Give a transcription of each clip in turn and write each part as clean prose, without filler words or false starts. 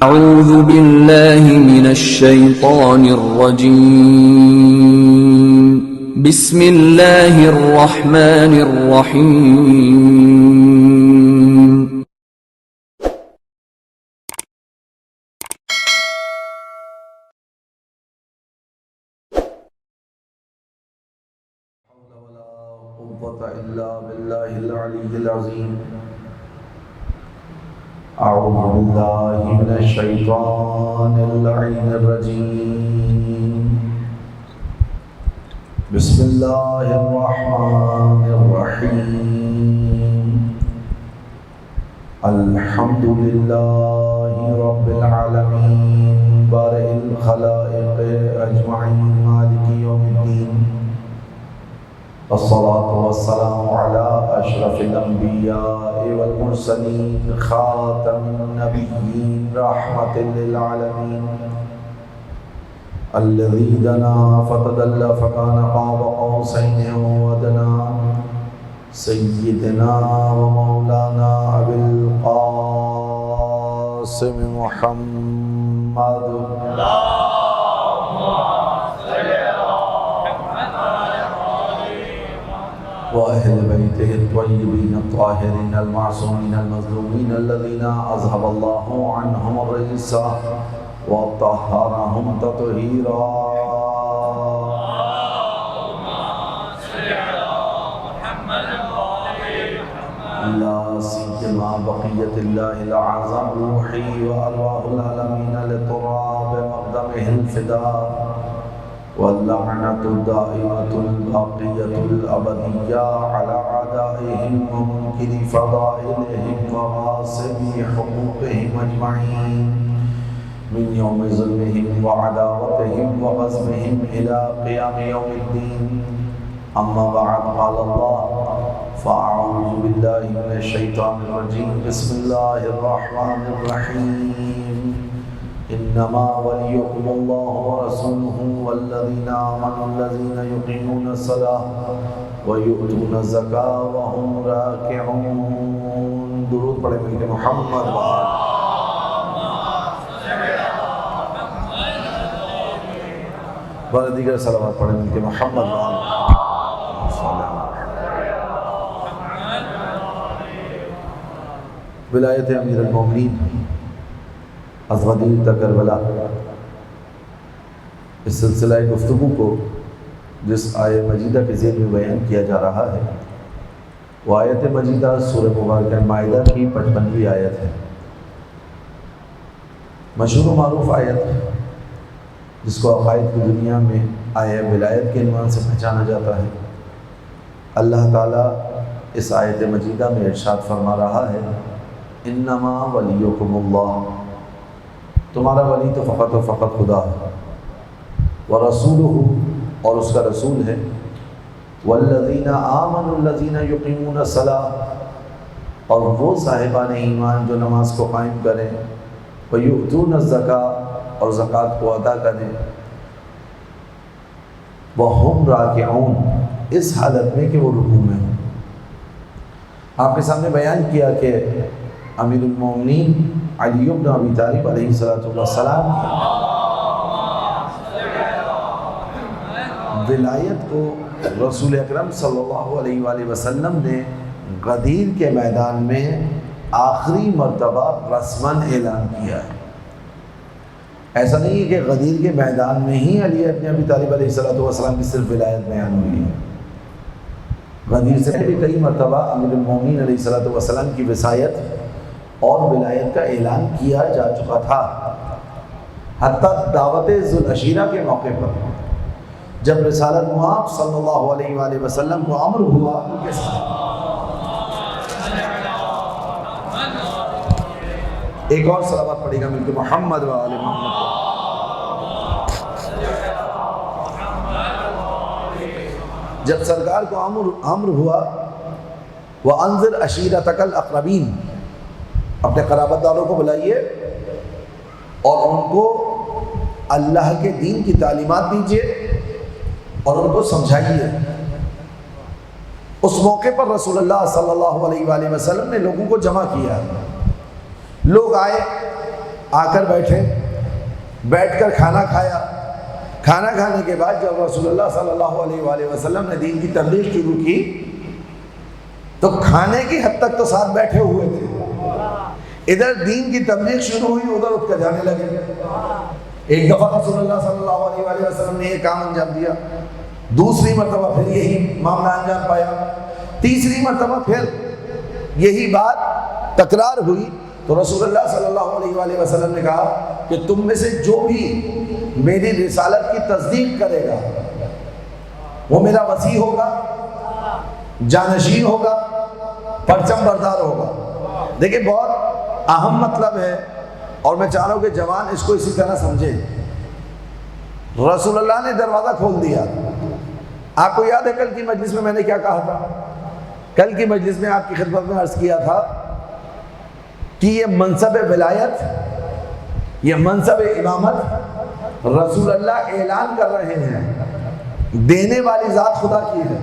أعوذ بالله من الشيطان الرجيم بسم الله الرحمن الرحيم ولا قوة إلا بالله العلي العظيم. أعوذ بالله من الشيطان اللعين الرجيم. بسم الله الرحمن الرحيم. الحمد لله رب العالمين بارئ الخلائق أجمعين مالك يوم الدين. الصلاة والسلام على أشرف الأنبياء والمرسلين خاتم النبيين رحمة للعالمين الذي دنا فتدلى فكان قاب قوسين أو أدنى سيدنا ومولانا أبي القاسم محمد وأهل بيته الطيبين الطاهرين المعصومين المظلومين الذين أذهب الله عنهم الرجس وطهرهم تطهيرا. لا سيما بقية الله الأعظم روحي وأرواح العالمين لتراب مقدمه الفداء واللعنة الدائمة الباقية الأبدية على أعدائهم ومنكر فضائلهم وغاصبي حقوقهم أجمعين من يوم ظلمهم وعداوتهم وغزمهم إلى قيام يوم الدين. أما بعد قال الله فأعوذ بالله من الشيطان الرجيم. بسم الله الرحمن الرحيم. إنما وليكم الله ورسوله والذين آمنوا الذين يقيمون الصلاة ويؤتون الزكاة وهم راكعون. درود پڑھیں مل کے محمد و دیگر صلوات پڑھیں مل کے محمد ولایت امیر المومنین از غدیر تا کربلا. اس سلسلہ گفتگو کو جس آیت مجیدہ کے ذیل میں بیان کیا جا رہا ہے وہ آیت مجیدہ سورہ مبارکہ مائدہ کی 55ویں آیت ہے. مشہور و معروف آیت جس کو عقائد کی دنیا میں آیت ولایت کے عنوان سے پہچانا جاتا ہے. اللہ تعالیٰ اس آیت مجیدہ میں ارشاد فرما رہا ہے انما ولیکم اللہ، تمہارا ولی تو فقط و فقط خدا ہے، ورسولہ اور اس کا رسول ہے، والذین آمنوا الذین یقیمون الصلاۃ اور وہ صاحبان ایمان جو نماز کو قائم کریں، ویؤتون الزکاۃ اور زکوٰۃ کو ادا کریں، وہم راکعون اس حالت میں کہ وہ رکوع میں ہوں. آپ کے سامنے بیان کیا کہ امیر المومنین علی بن ابی طالب علیہ السلام ولایت کو رسول اکرم صلی اللہ علیہ وآلہ وسلم نے غدیر کے میدان میں آخری مرتبہ رسماً اعلان کیا ہے. ایسا نہیں ہے کہ غدیر کے میدان میں ہی علی بن ابی طالب علیہ السلام کی صرف ولایت بیان ہوئی ہے. غدیر سے بھی کئی مرتبہ امیر المومنین علیہ السلام کی وصایت اور ولایت کا اعلان کیا جا چکا تھا. حتیٰ دعوت ذوالعشیرہ کے موقع پر جب رسالت مآب صلی اللہ علیہ وآلہ وسلم کو امر ہوا ان کے ساتھ ایک اور صلوات پڑھے گا مل کے محمد و آل محمد. جب سرکار کو امر ہوا وَأَنذِرْ عَشِيرَتَكَ الْأَقْرَبِينَ، اپنے قرابت داروں کو بلائیے اور ان کو اللہ کے دین کی تعلیمات دیجیے اور ان کو سمجھائیے. اس موقع پر رسول اللہ صلی اللہ علیہ وآلہ وسلم نے لوگوں کو جمع کیا. لوگ آئے آ کر بیٹھے، بیٹھ کر کھانا کھایا۔ کھانا کھانے کے بعد جب رسول اللہ صلی اللہ علیہ وآلہ وسلم نے دین کی تبلیغ شروع کی تو کھانے کی حد تک تو ساتھ بیٹھے ہوئے تھے، ادھر دین کی تبلیغ شروع ہوئی، ادھر اٹھ کر جانے لگے۔ ایک دفعہ رسول اللہ صلی اللہ علیہ وآلہ وسلم نے یہ کام انجام دیا، دوسری مرتبہ پھر یہی معاملہ انجام پایا، تیسری مرتبہ پھر یہی بات تکرار ہوئی تو رسول اللہ صلی اللہ علیہ وآلہ وسلم نے کہا کہ تم میں سے جو بھی میری رسالت کی تصدیق کرے گا وہ میرا وصی ہوگا، جانشین ہوگا، پرچم بردار ہوگا۔ دیکھیں بہت اہم مطلب ہے اور میں چاہ رہا ہوں کہ جوان اس کو اسی طرح سمجھے۔ رسول اللہ نے دروازہ کھول دیا۔ آپ کو یاد ہے کل کی مجلس میں نے کیا کہا تھا؟ کل کی مجلس میں آپ کی خدمت میں عرض کیا تھا کہ یہ منصب ولایت، یہ منصب امامت رسول اللہ اعلان کر رہے ہیں، دینے والی ذات خدا کی ہے،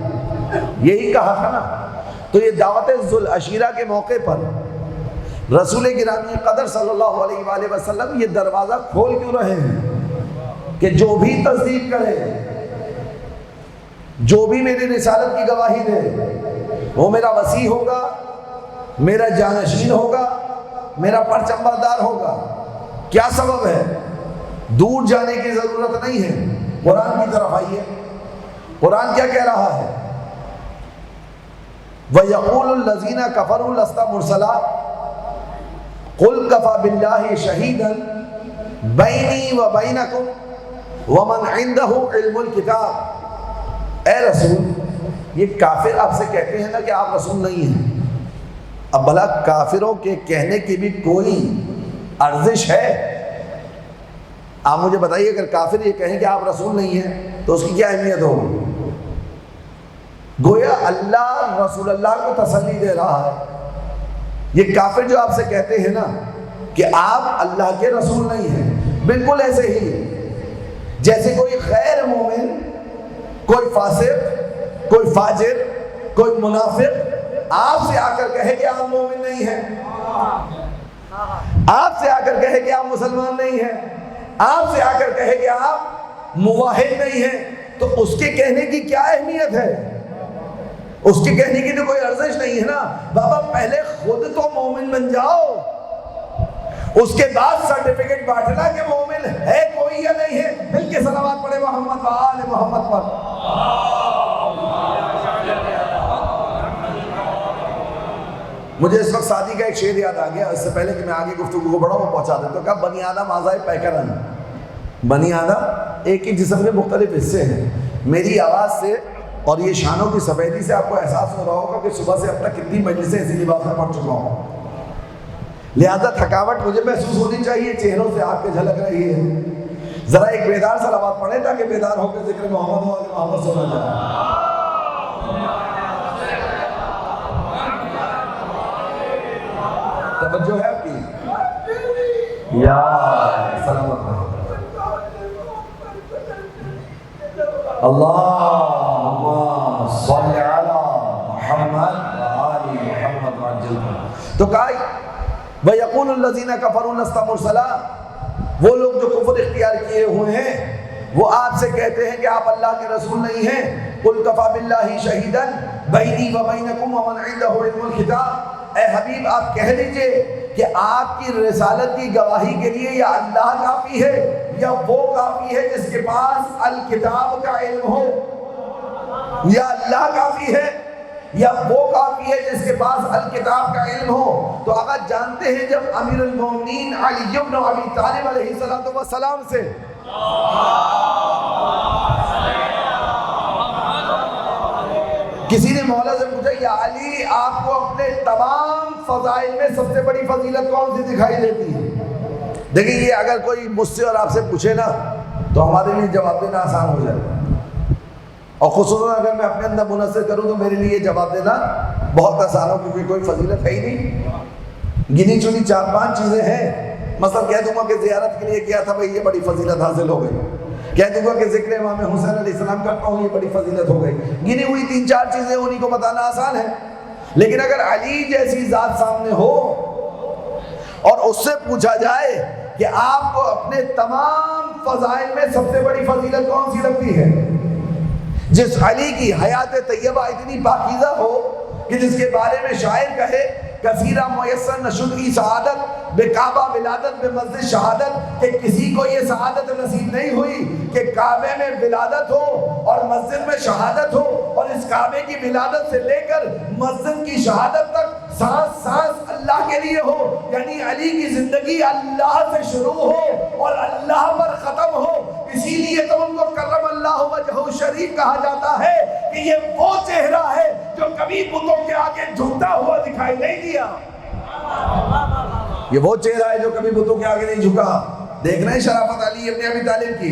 یہی کہا تھا نا۔ تو یہ دعوت ذوالعشیرہ کے موقع پر رسول گرامی قدر صلی اللہ علیہ وآلہ وسلم یہ دروازہ کھول کیوں رہے ہیں کہ جو بھی تصدیق کرے، جو بھی میری رسالت کی گواہی دے وہ میرا وصی ہوگا، میرا جانشین ہوگا، میرا پرچم بردار ہوگا۔ کیا سبب ہے؟ دور جانے کی ضرورت نہیں ہے، قرآن کی طرف آئیے۔ قرآن کیا کہہ رہا ہے؟ وَيَقُولُ الَّذِينَ كَفَرُوا لَسْتَ مُرْسَلًا قُلْ كَفَى بِاللَّهِ شَهِيدًا بَيْنِي وَبَيْنَكُمْ وَمَنْ عِنْدَهُ عِلْمُ الْكِتَابِ۔ اے رسول، یہ کافر آپ سے کہتے ہیں نا کہ آپ رسول نہیں ہیں۔ اب بھلا کافروں کے کہنے کی بھی کوئی ارزش ہے؟ آپ مجھے بتائیے، اگر کافر یہ کہیں کہ آپ رسول نہیں ہیں تو اس کی کیا اہمیت ہوگی؟ گویا اللہ رسول اللہ کو تسلی دے رہا ہے۔ یہ کافر جو آپ سے کہتے ہیں نا کہ آپ اللہ کے رسول نہیں ہیں، بالکل ایسے ہی جیسے کوئی غیر مومن، کوئی فاسق، کوئی فاجر، کوئی منافق آپ سے آ کر کہے کہ آپ مومن نہیں ہیں، آپ سے آ کر کہے کہ آپ مسلمان نہیں ہیں، آپ سے آ کر کہے کہ آپ موحد نہیں ہیں، تو اس کے کہنے کی کیا اہمیت ہے؟ اس کے کہنے کی تو کوئی ارزش نہیں ہے نا۔ بابا پہلے خود تو مومن بن جاؤ، اس کے بعد سرٹیفکیٹ بانٹنا کہ مومن ہے کوئی یا نہیں ہے۔ مل کے صلوات پڑھے محمد و آل محمد پر۔ مجھے اس وقت سعدی کا ایک شعر یاد آ گیا، اس سے پہلے کہ میں آگے گفتگو کو بڑھاؤں وہ پہنچا دیں تو کہا بنی آدم اعضائے پیکرن، بنی آدم ایک ہی جسم کے مختلف حصے ہیں۔ میری آواز سے اور یہ شانوں کی سفیدی سے آپ کو احساس ہو رہا ہوگا کہ صبح سے اب تک کتنی مجلسیں اسی لباس میں پڑھ چکا ہوں، لہذا تھکاوٹ مجھے محسوس ہونی چاہیے، چہروں سے آپ کے جھلک رہی ہے۔ ذرا ایک بیدار صلوات پڑھیں تاکہ بیدار ہو کے ذکر محمد و آل محمد سنا جائے۔ توجہ ہے آپ کی؟ یا سلامت اللہم صلی علی محمد و آل محمد وعجل۔ تو کہا وَيَقُولُ الَّذِينَ كَفَرُوا لَسْتَ مُرْسَلًا، وہ لوگ جو کفر اختیار کیے ہوئے ہیں وہ آپ سے کہتے ہیں کہ آپ اللہ کے رسول نہیں ہیں۔ قُلْ كَفَى بِاللَّهِ شَهِيدًا بَيْنِي وَبَيْنَكُمْ وَمَنْ عِنْدَهُ عِلْمُ الْكِتَابِ۔ اے حبیب آپ کہہ دیجئے کہ آپ کی رسالت کی گواہی کے لیے یا اللہ کافی ہے یا وہ کافی ہے جس کے پاس الکتاب کا علم ہو، یا اللہ کافی ہے یا وہ کافی ہے جس کے پاس الکتاب کا علم ہو۔ تو اگر جانتے ہیں جب امیر المومنین علی بن ابی طالب علیہ السلام سے کسی نے مولا سے پوچھا یا علی آپ کو اپنے تمام فضائل میں سب سے بڑی فضیلت کون سی دکھائی دیتی ہے؟ دیکھیں یہ اگر کوئی مجھ سے اور آپ سے پوچھے نا تو ہمارے لیے جواب دینا آسان ہو جائے، اور خصوصاً اگر میں اپنے اندر منحصر کروں تو میرے لیے جواب دینا بہت آسان ہو، کیونکہ کوئی فضیلت ہے ہی نہیں، گنی چنی 4-5 چیزیں ہیں۔ مثلا کہہ دوں گا کہ زیارت کے لیے کیا تھا بھائی یہ بڑی فضیلت حاصل ہو گئی، کہہ دوں گا کہ ذکر امام حسین علیہ السلام کرتا ہوں یہ بڑی فضیلت ہو گئی۔ گنی ہوئی 3-4 چیزیں انہیں کو بتانا آسان ہے، لیکن اگر علی جیسی ذات سامنے ہو اور اس سے پوچھا جائے کہ آپ کو اپنے تمام فضائل میں سب سے بڑی فضیلت کون سی لگتی ہے؟ جس علی کی حیات طیبہ اتنی پاکیزہ ہو کہ جس کے بارے میں شاعر کہے کثیرہ میسر نشد کی سعادت بے کعبہ ولادت بے مسجد شہادت، کہ کسی کو یہ سعادت نصیب نہیں ہوئی کہ کعبے میں ولادت ہو اور مسجد میں شہادت ہو، اور اس کعبے کی ولادت سے لے کر مسجد کی شہادت تک سانس سانس اللہ کے لیے ہو، یعنی علی کی زندگی اللہ سے شروع ہو اور اللہ پر ختم ہو۔ اسی لیے تو ان کو کرم اللہ وجہہ شریف کہا جاتا ہے کہ یہ وہ چہرہ ہے جو کبھی بتوں کے آگے جھکتا ہوا دکھائی نہیں دیا۔ یہ وہ چہرہ ہے جو کبھی بتوں کے آگے نہیں جھکا۔ دیکھ رہے ہیں شرافت علی ابن ابی طالب کی،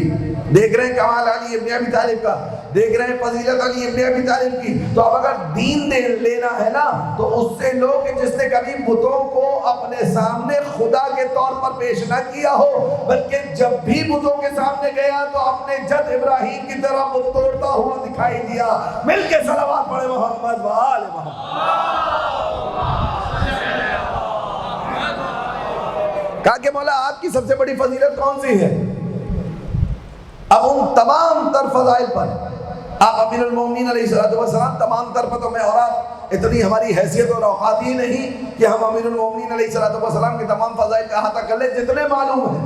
دیکھ رہے ہیں کمال علی ابن ابی طالب کا، دیکھ رہے ہیں فضیلت علی ابن ابی طالب کی۔ تو اب اگر دین لینا ہے نا تو اس سے لو کہ جس نے کبھی بتوں کو اپنے سامنے خدا کے طور پر پیش نہ کیا ہو، بلکہ جب بھی بتوں کے سامنے گیا تو اپنے جد ابراہیم کی طرح بت توڑتا ہوا دکھائی دیا۔ مل کے صلوات پڑھے محمد و آل محمد۔ کہا کہ مولا آپ کی سب سے بڑی فضیلت کون سی ہے؟ اب ان تمام تر فضائل پر آپ امیر المومنین علیہ السلام تمام تر پتوں میں، اور آپ اتنی ہماری حیثیت اور اوقات ہی نہیں کہ ہم امیر المومنین علیہ السلام کے تمام فضائل کا احاطہ کر لیں، جتنے معلوم ہیں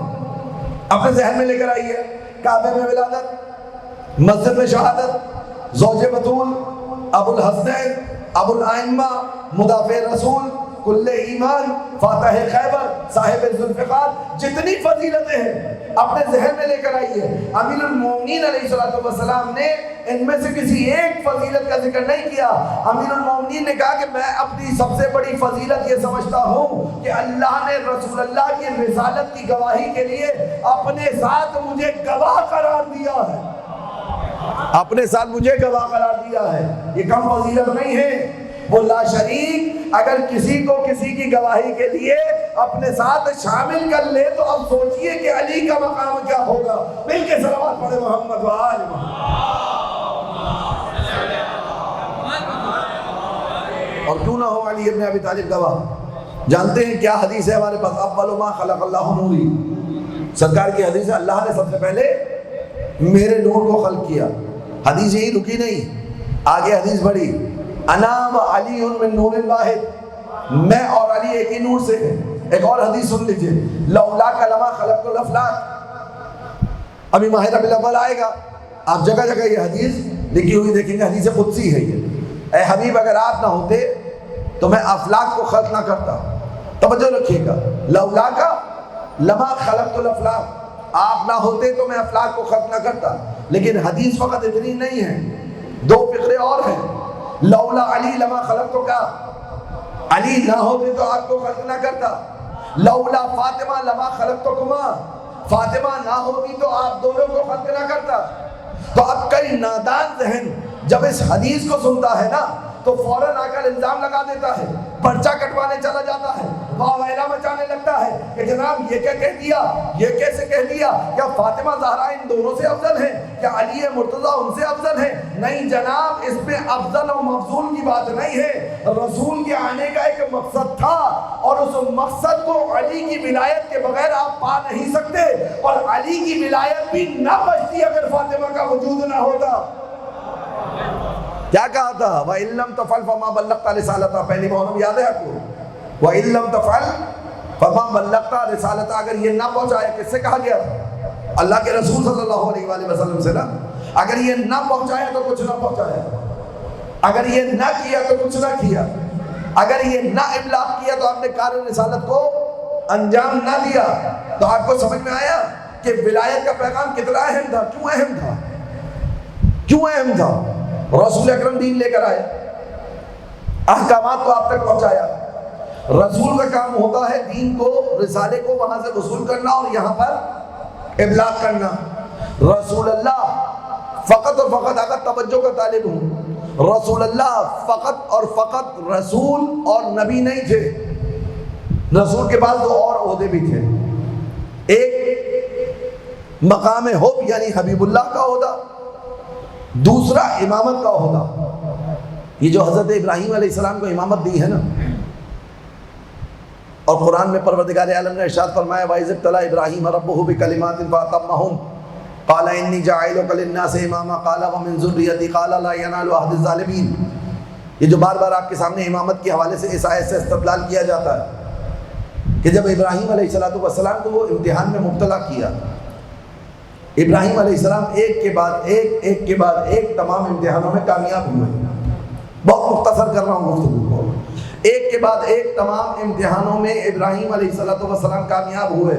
اپنے ذہن میں لے کر آئیے۔ کعبے میں ولادت، مسجد میں شہادت، زوج بطول، ابو الحسنین، ابو الائمہ، مدافع رسول، کل ایمان، فاتح خیبر، صاحب ذوالفقار، جتنی فضیلتیں ہیں اپنے ذہن میں لے کر آئیے۔ امیر المومنین علیہ السلام نے ان میں سے کسی ایک فضیلت کا ذکر نہیں کیا۔ امیر المومنین نے کہا کہ میں اپنی سب سے بڑی فضیلت یہ سمجھتا ہوں کہ اللہ نے رسول اللہ کی رسالت کی گواہی کے لیے اپنے ساتھ مجھے گواہ قرار دیا ہے، اپنے ساتھ مجھے گواہ قرار دیا ہے۔ یہ کم فضیلت نہیں ہے۔ وہ لا شریک اگر کسی کو کسی کی گواہی کے لیے اپنے ساتھ شامل کر لے تو اب سوچئے کہ علی کا مقام کیا ہوگا۔ مل کے صلوات پڑھے محمد و آل محمد۔ اور کیوں نہ ہو علی ابن ابی طالب گواہ؟ جانتے ہیں کیا حدیث ہے ہمارے پاس؟ اول ما خلق اللہ نوری، سرکار کی حدیث ہے اللہ نے سب سے پہلے میرے نور کو خلق کیا۔ حدیث یہی رکی نہیں، آگے حدیث بڑھی، انا و علی من نور واحد، میں اور علی ایک ہی نور سے ہیں۔ ایک اور حدیث سن لیجئے، لولاک لما خلقت الافلاک۔ ابھی ماہ ربیع الاول آئے گا، آپ جگہ جگہ یہ حدیث لکھی ہوئی دیکھیں گے، حدیث قدسی ہے یہ۔ اے حبیب اگر آپ نہ ہوتے تو میں افلاک کو خلق نہ کرتا۔ توجہ رکھیے گا، لولاک لما خلقت الافلاک، آپ نہ ہوتے تو میں افلاک کو خلق نہ کرتا۔ لیکن حدیث فقط اتنی نہیں ہے، دو فقرے اور ہیں۔ لولا علی لما خلقتو کا، علی نہ ہوتے تو آپ کو خلق نہ کرتا۔ لولا فاطمہ لما خلقتکما، فاطمہ نہ ہوتی تو آپ دونوں کو خلق نہ کرتا۔ تو اب کئی نادان ذہن جب اس حدیث کو سنتا ہے نا تو فوراً آ کر الزام لگا دیتا ہے، پرچہ کٹوانے چلا جاتا ہے، واویلا مچانے لگتا ہے کہ جناب یہ کیا کہہ دیا، یہ کیسے کہہ دیا، کیا فاطمہ زہرا ان دونوں سے افضل ہیں، کیا علی مرتضیٰ ان سے افضل ہیں؟ نہیں جناب، اس میں افضل و مفضول کی بات نہیں ہے۔ رسول کے آنے کا ایک مقصد تھا اور اس مقصد کو علی کی ولایت کے بغیر آپ پا نہیں سکتے، اور علی کی ولایت بھی نہ بچتی اگر فاطمہ کا وجود نہ ہوتا۔ کیا کہا تھا؟ وَإِن لَّمْ تَفْعَلْ فَمَا بَلَّغْتَ رِسَالَتَهُ، پہلی محرم یاد ہے آپ کو؟ وَإِن لَّمْ تَفْعَلْ فَمَا بَلَّغْتَ رِسَالَتَهُ، اگر یہ نہ پہنچایا، کس سے کہا گیا تھا؟ اللہ کے رسول صلی اللہ علیہ وآلہ وسلم سے نا۔ اگر یہ نہ پہنچایا تو کچھ نہ پہنچایا، اگر یہ نہ کیا تو کچھ نہ کیا، اگر یہ نہ ابلاغ کیا تو آپ نے کار رسالت کو انجام نہ دیا۔ تو آپ کو سمجھ میں آیا کہ ولایت کا پیغام کتنا اہم تھا، کیوں اہم تھا، کیوں اہم تھا؟ رسول اکرم دین لے کر آئے، احکامات کو آپ تک پہنچایا۔ رسول کا کام ہوتا ہے دین کو، رسالے کو وہاں سے وصول کرنا اور یہاں پر ابلاغ کرنا۔ رسول اللہ فقط اور فقط، اگر توجہ کا طالب ہوں، رسول اللہ فقط اور فقط رسول اور نبی نہیں تھے۔ رسول کے پاس دو اور عہدے بھی تھے، ایک مقام حب یعنی حبیب اللہ کا عہدہ، دوسرا امامت کا عہدہ۔ یہ جو حضرت ابراہیم علیہ السلام کو امامت دی ہے نا، اور قرآن میں پروردگار عالم نے ارشاد فرمایا وَإِذِ ابْتَلَىٰ إِبْرَاهِيمَ رَبُّهُ بِكَلِمَاتٍ فَأَتَمَّهُنَّ قَالَ إِنِّي جَاعِلُكَ لِلنَّاسِ إِمَامًا قَالَ وَمِن ذُرِّيَّتِي قَالَ لَا يَنَالُ عَهْدِ الظَّالِمِينَ۔ یہ جو بار بار آپ کے سامنے امامت کے حوالے سے اس آیت سے استدلال کیا جاتا ہے کہ جب ابراہیم علیہ السلام کو وہ امتحان میں مبتلا کیا، ابراہیم علیہ السلام ایک کے بعد ایک تمام امتحانوں میں کامیاب ہوئے۔ بہت مختصر کر رہا ہوں گفتگو کو، ایک کے بعد ایک تمام امتحانوں میں ابراہیم علیہ السلام کامیاب ہوئے۔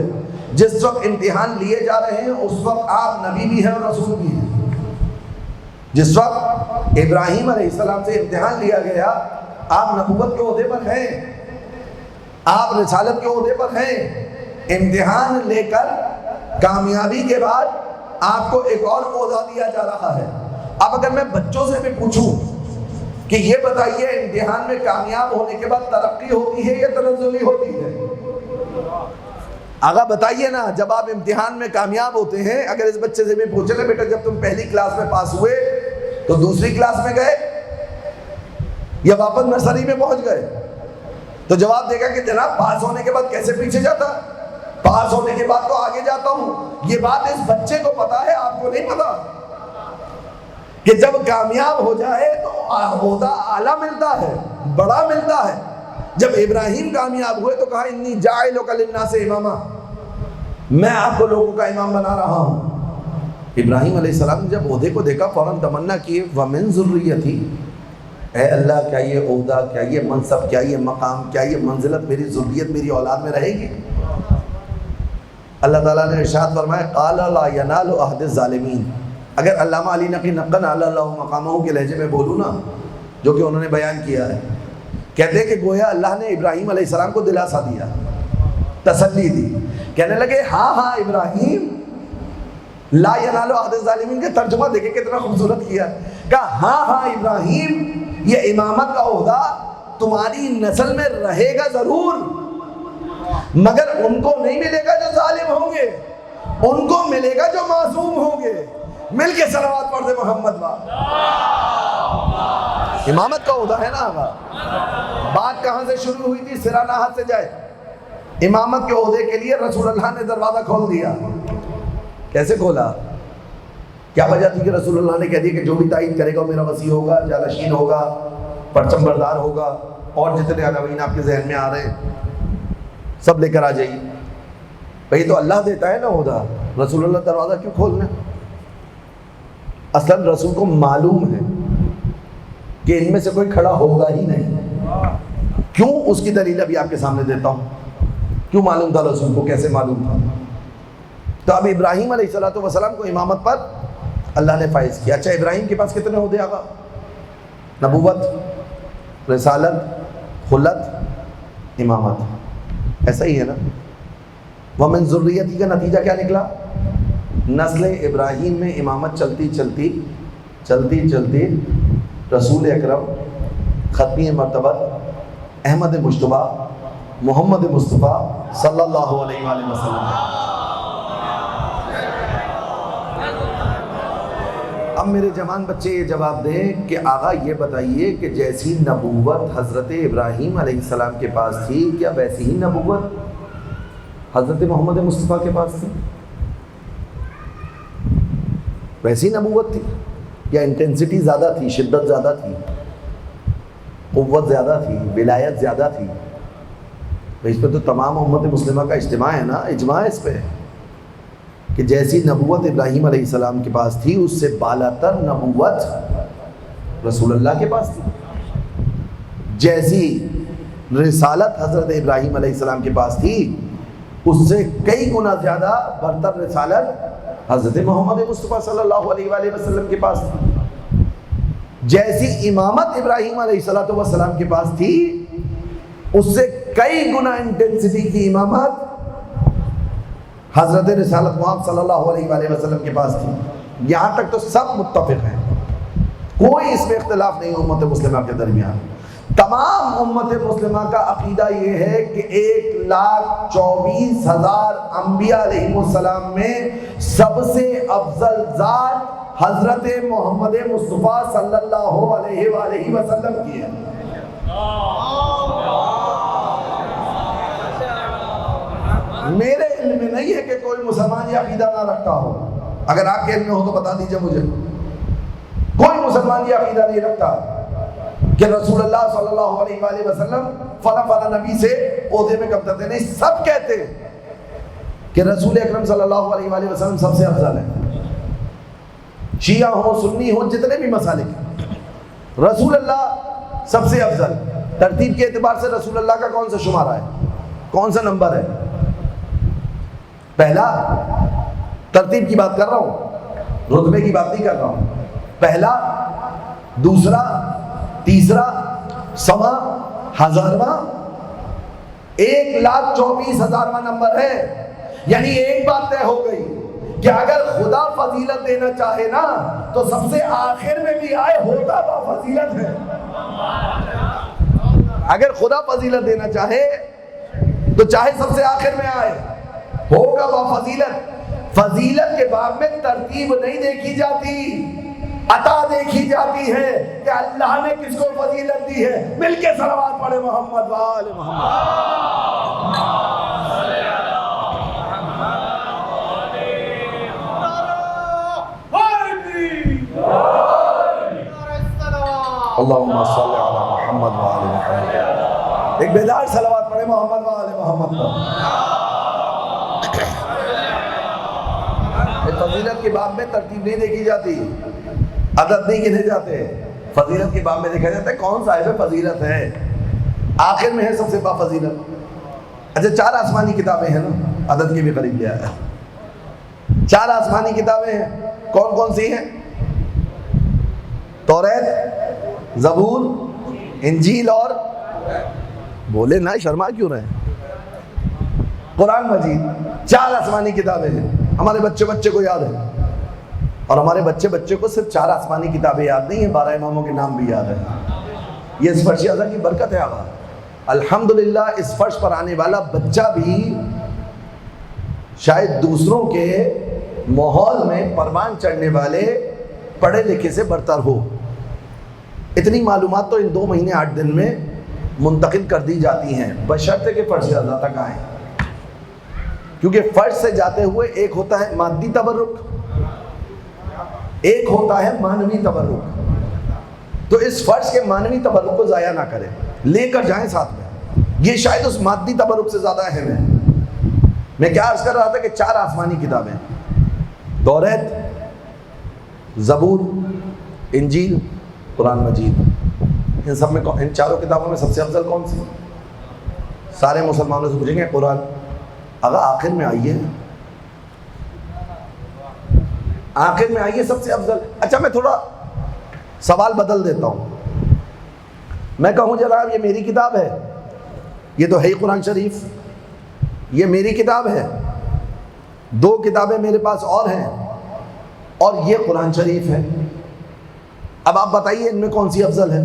جس وقت امتحان لیے جا رہے ہیں اس وقت آپ نبی بھی ہیں اور رسول بھی ہیں۔ جس وقت ابراہیم علیہ السلام سے امتحان لیا گیا، آپ نبوت کے عہدے پر ہیں، آپ رسالت کے عہدے پر ہیں، امتحان لے کر کامیابی کے بعد آپ کو ایک اور عہدہ دیا جا رہا ہے۔ اب اگر میں بچوں سے بھی پوچھوں کہ یہ بتائیے امتحان میں کامیاب ہونے کے بعد ترقی ہوتی ہے یا تنزلی ہوتی ہے؟ آگا بتائیے نا، جب آپ امتحان میں کامیاب ہوتے ہیں، اگر اس بچے سے بھی پوچھے نا بیٹا جب تم پہلی کلاس میں پاس ہوئے تو دوسری کلاس میں گئے یا واپس نرسری میں پہنچ گئے، تو جواب دے گا کہ جناب پاس ہونے کے بعد کیسے پیچھے جاتا، پاس ہونے کے بعد تو آگے جاتا ہوں۔ یہ بات اس بچے کو پتا ہے، آپ کو نہیں پتا کہ جب کامیاب ہو جائے تو عہدہ اعلیٰ ملتا ہے، بڑا ملتا ہے۔ جب ابراہیم کامیاب ہوئے تو کہا انی جاعلک للناس اماما، میں آپ کو لوگوں کا امام بنا رہا ہوں۔ ابراہیم علیہ السلام نے جب عہدے کو دیکھا فوراً تمنا کی وَمِن ذُرِّيَّتِي، اے اللہ کیا یہ عہدہ، کیا یہ منصب، کیا یہ مقام، کیا یہ منزلت میری ذریت میری اولاد میں رہے گی؟ اللہ تعالیٰ نے ارشاد فرمایا قَالَ لَا يَنَالُ عَهْدِ الظَّالِمِينَ۔ اگر علامہ علی نقی نقن علی اللہ مقامہ کے لہجے میں بولوں نا، جو کہ انہوں نے بیان کیا ہے، کہتے ہیں کہ گویا اللہ نے ابراہیم علیہ السلام کو دلاسا دیا، تسلی دی، کہنے لگے ہاں ابراہیم لا ینال عہد الظالمین کا ترجمہ دیکھیں کتنا خوبصورت کیا، کہا ہاں ابراہیم یہ امامت کا عہدہ تمہاری نسل میں رہے گا ضرور، مگر ان کو نہیں ملے گا جو ظالم ہوں گے، ان کو ملے گا جو معصوم ہوں گے۔ مل کے صلوات پڑھ دے محمد با۔ امامت کا عہدہ ہے نا آقا، بات کہاں سے شروع ہوئی تھی، سرا نہ ہاتھ سے جائے۔ امامت کے عہدے کے لیے رسول اللہ نے دروازہ کھول دیا۔ کیسے کھولا؟ کیا وجہ تھی کہ رسول اللہ نے کہہ دیا کہ جو بھی تائید کرے گا وہ میرا وصی ہوگا، جالشین ہوگا، پرچم بردار ہوگا، اور جتنے عناوین آپ کے ذہن میں آ رہے ہیں سب لے کر آ جائیے۔ بھئی تو اللہ دیتا ہے نا عہدہ، رسول اللہ دروازہ کیوں کھولنا؟ اصلاً رسول کو معلوم ہے کہ ان میں سے کوئی کھڑا ہوگا ہی نہیں۔ کیوں؟ اس کی دلیل ابھی آپ کے سامنے دیتا ہوں۔ کیوں معلوم تھا رسول کو، کیسے معلوم تھا؟ تو اب ابراہیم علیہ السلام کو امامت پر اللہ نے فائز کیا۔ اچھا ابراہیم کے پاس کتنے عہدے آقا؟ نبوت، رسالت، خلت، امامت، ایسا ہی ہے نا؟ وَمِن ذُرِّيَّتِي کا نتیجہ کیا نکلا؟ نسل ابراہیم میں امامت چلتی رسول اکرم ختمی مرتبت احمد مجتبیٰ محمد مصطفیٰ صلی اللہ علیہ وآلہ وسلم۔ اب میرے جوان بچے یہ جواب دیں کہ آقا یہ بتائیے کہ جیسی نبوت حضرت ابراہیم علیہ السلام کے پاس تھی، کیا ویسی ہی نبوت حضرت محمد مصطفیٰ کے پاس تھی؟ ویسی نبوت تھی یا انٹینسٹی زیادہ تھی، شدت زیادہ تھی، قوت زیادہ تھی، ولایت زیادہ تھی؟ اس پہ تو تمام امت مسلمہ کا اجتماع ہے نا، اجماع اس پہ کہ جیسی نبوت ابراہیم علیہ السلام کے پاس تھی اس سے بالاتر نبوت رسول اللہ کے پاس تھی، جیسی رسالت حضرت ابراہیم علیہ السلام کے پاس تھی اس سے کئی گنا زیادہ برتر رسالت حضرت محمد مصطفیٰ صلی اللہ علیہ وآلہ وسلم کے پاس تھی۔ جیسی امامت ابراہیم علیہ السلام کے پاس تھی اس سے کئی گنا انٹینسٹی کی امامت حضرت رسالت محمد صلی اللہ علیہ وآلہ وسلم کے پاس تھی۔ یہاں تک تو سب متفق ہیں، کوئی اس میں اختلاف نہیں امت مسلمہ کے درمیان۔ تمام امت مسلمہ کا عقیدہ یہ ہے کہ 1,24,000 انبیاء علیہ السلام میں سب سے افضل ذات حضرت محمد مصطفیٰ صلی اللہ علیہ وآلہ وسلم کی ہے۔ نہیں ہے کہ کوئی مسلمان یہ عقیدہ نہ رکھتا ہو. اگر آپ کے علم میں ہو تو بتا دیجیے مجھے. کوئی مسلمان یہ عقیدہ نہیں رکھتا کہ رسول اللہ صلی اللہ علیہ وآلہ وسلم فلاں فلاں نبی سے عہدے میں کم تھے. نہیں، سب کہتے ہیں کہ رسول اکرم صلی اللہ علیہ وآلہ وسلم سب سے افضل ہے. شیعہ ہوں، سنی ہوں، جتنے بھی مسالک، رسول اللہ سب سے افضل. ترتیب کے اعتبار سے رسول اللہ کا کون سا شمارہ ہے، کون سا نمبر ہے؟ پہلا. ترتیب کی بات کر رہا ہوں، رتبے کی بات نہیں کر رہا ہوں. پہلا، دوسرا، تیسرا، سواں، ہزارواں، 1,24,000واں نمبر ہے. یعنی ایک بات طے ہو گئی کہ اگر خدا فضیلت دینا چاہے نا تو سب سے آخر میں بھی آئے ہوتا با فضیلت ہے. اگر خدا فضیلت دینا چاہے تو چاہے سب سے آخر میں آئے، ہوگا با فضیلت. فضیلت کے باب میں ترتیب نہیں دیکھی جاتی، عطا دیکھی جاتی ہے کہ اللہ نے کس کو فضیلت دی ہے. مل کے صلوات پڑھے محمد وآل محمد. اللہم صلی علی محمد وآل محمد. ایک بیدار صلوات پڑھے محمد وآل محمد پر. فضیلت کے باب میں ترتیب نہیں دیکھی جاتی، عدد نہیں گنے جاتے. فضیلت کے باب میں دیکھا جاتا ہے کون صاحب فضیلت ہے، آخر میں ہے سب سے با فضیلت. اچھا، 4 آسمانی کتابیں ہیں نا، عدد کے بھی قریب گیا ہے. 4 آسمانی کتابیں ہیں. کون کون سی ہیں؟ توریت، زبور، انجیل اور بولے نا، شرما کیوں رہے ہیں؟ قرآن مجید. 4 آسمانی کتابیں ہیں. ہمارے بچے کو یاد ہے، اور ہمارے بچے کو صرف 4 آسمانی کتابیں یاد نہیں ہیں، 12 اماموں کے نام بھی یاد ہیں. یہ اس فرش اعظم کی برکت ہے. آقا الحمدللہ اس فرش پر آنے والا بچہ بھی شاید دوسروں کے ماحول میں پروان چڑھنے والے پڑھے لکھے سے برتر ہو. اتنی معلومات تو ان 2 مہینے 8 دن میں منتقل کر دی جاتی ہیں، بشرطے کہ فرش اعظم تک آئیں. کیونکہ فرش سے جاتے ہوئے ایک ہوتا ہے مادی تبرک، ایک ہوتا ہے معنوی تبرک. تو اس فرش کے معنوی تبرک کو ضائع نہ کریں، لے کر جائیں ساتھ میں. یہ شاید اس مادی تبرک سے زیادہ اہم ہے. میں کیا عرض کر رہا تھا کہ 4 آسمانی کتابیں، توریت، زبور، انجیل، قرآن مجید. ان سب میں ان 4 کتابوں میں سب سے افضل کون سی؟ سارے مسلمانوں سے پوچھیں گے قرآن. اگر آخر میں آئیے، آخر میں آئیے سب سے افضل. اچھا، میں تھوڑا سوال بدل دیتا ہوں. میں کہوں جناب یہ میری کتاب ہے، یہ تو ہے ہی قرآن شریف، یہ میری کتاب ہے. 2 کتابیں میرے پاس اور ہیں، اور یہ قرآن شریف ہے. اب آپ بتائیے ان میں کون سی افضل ہے؟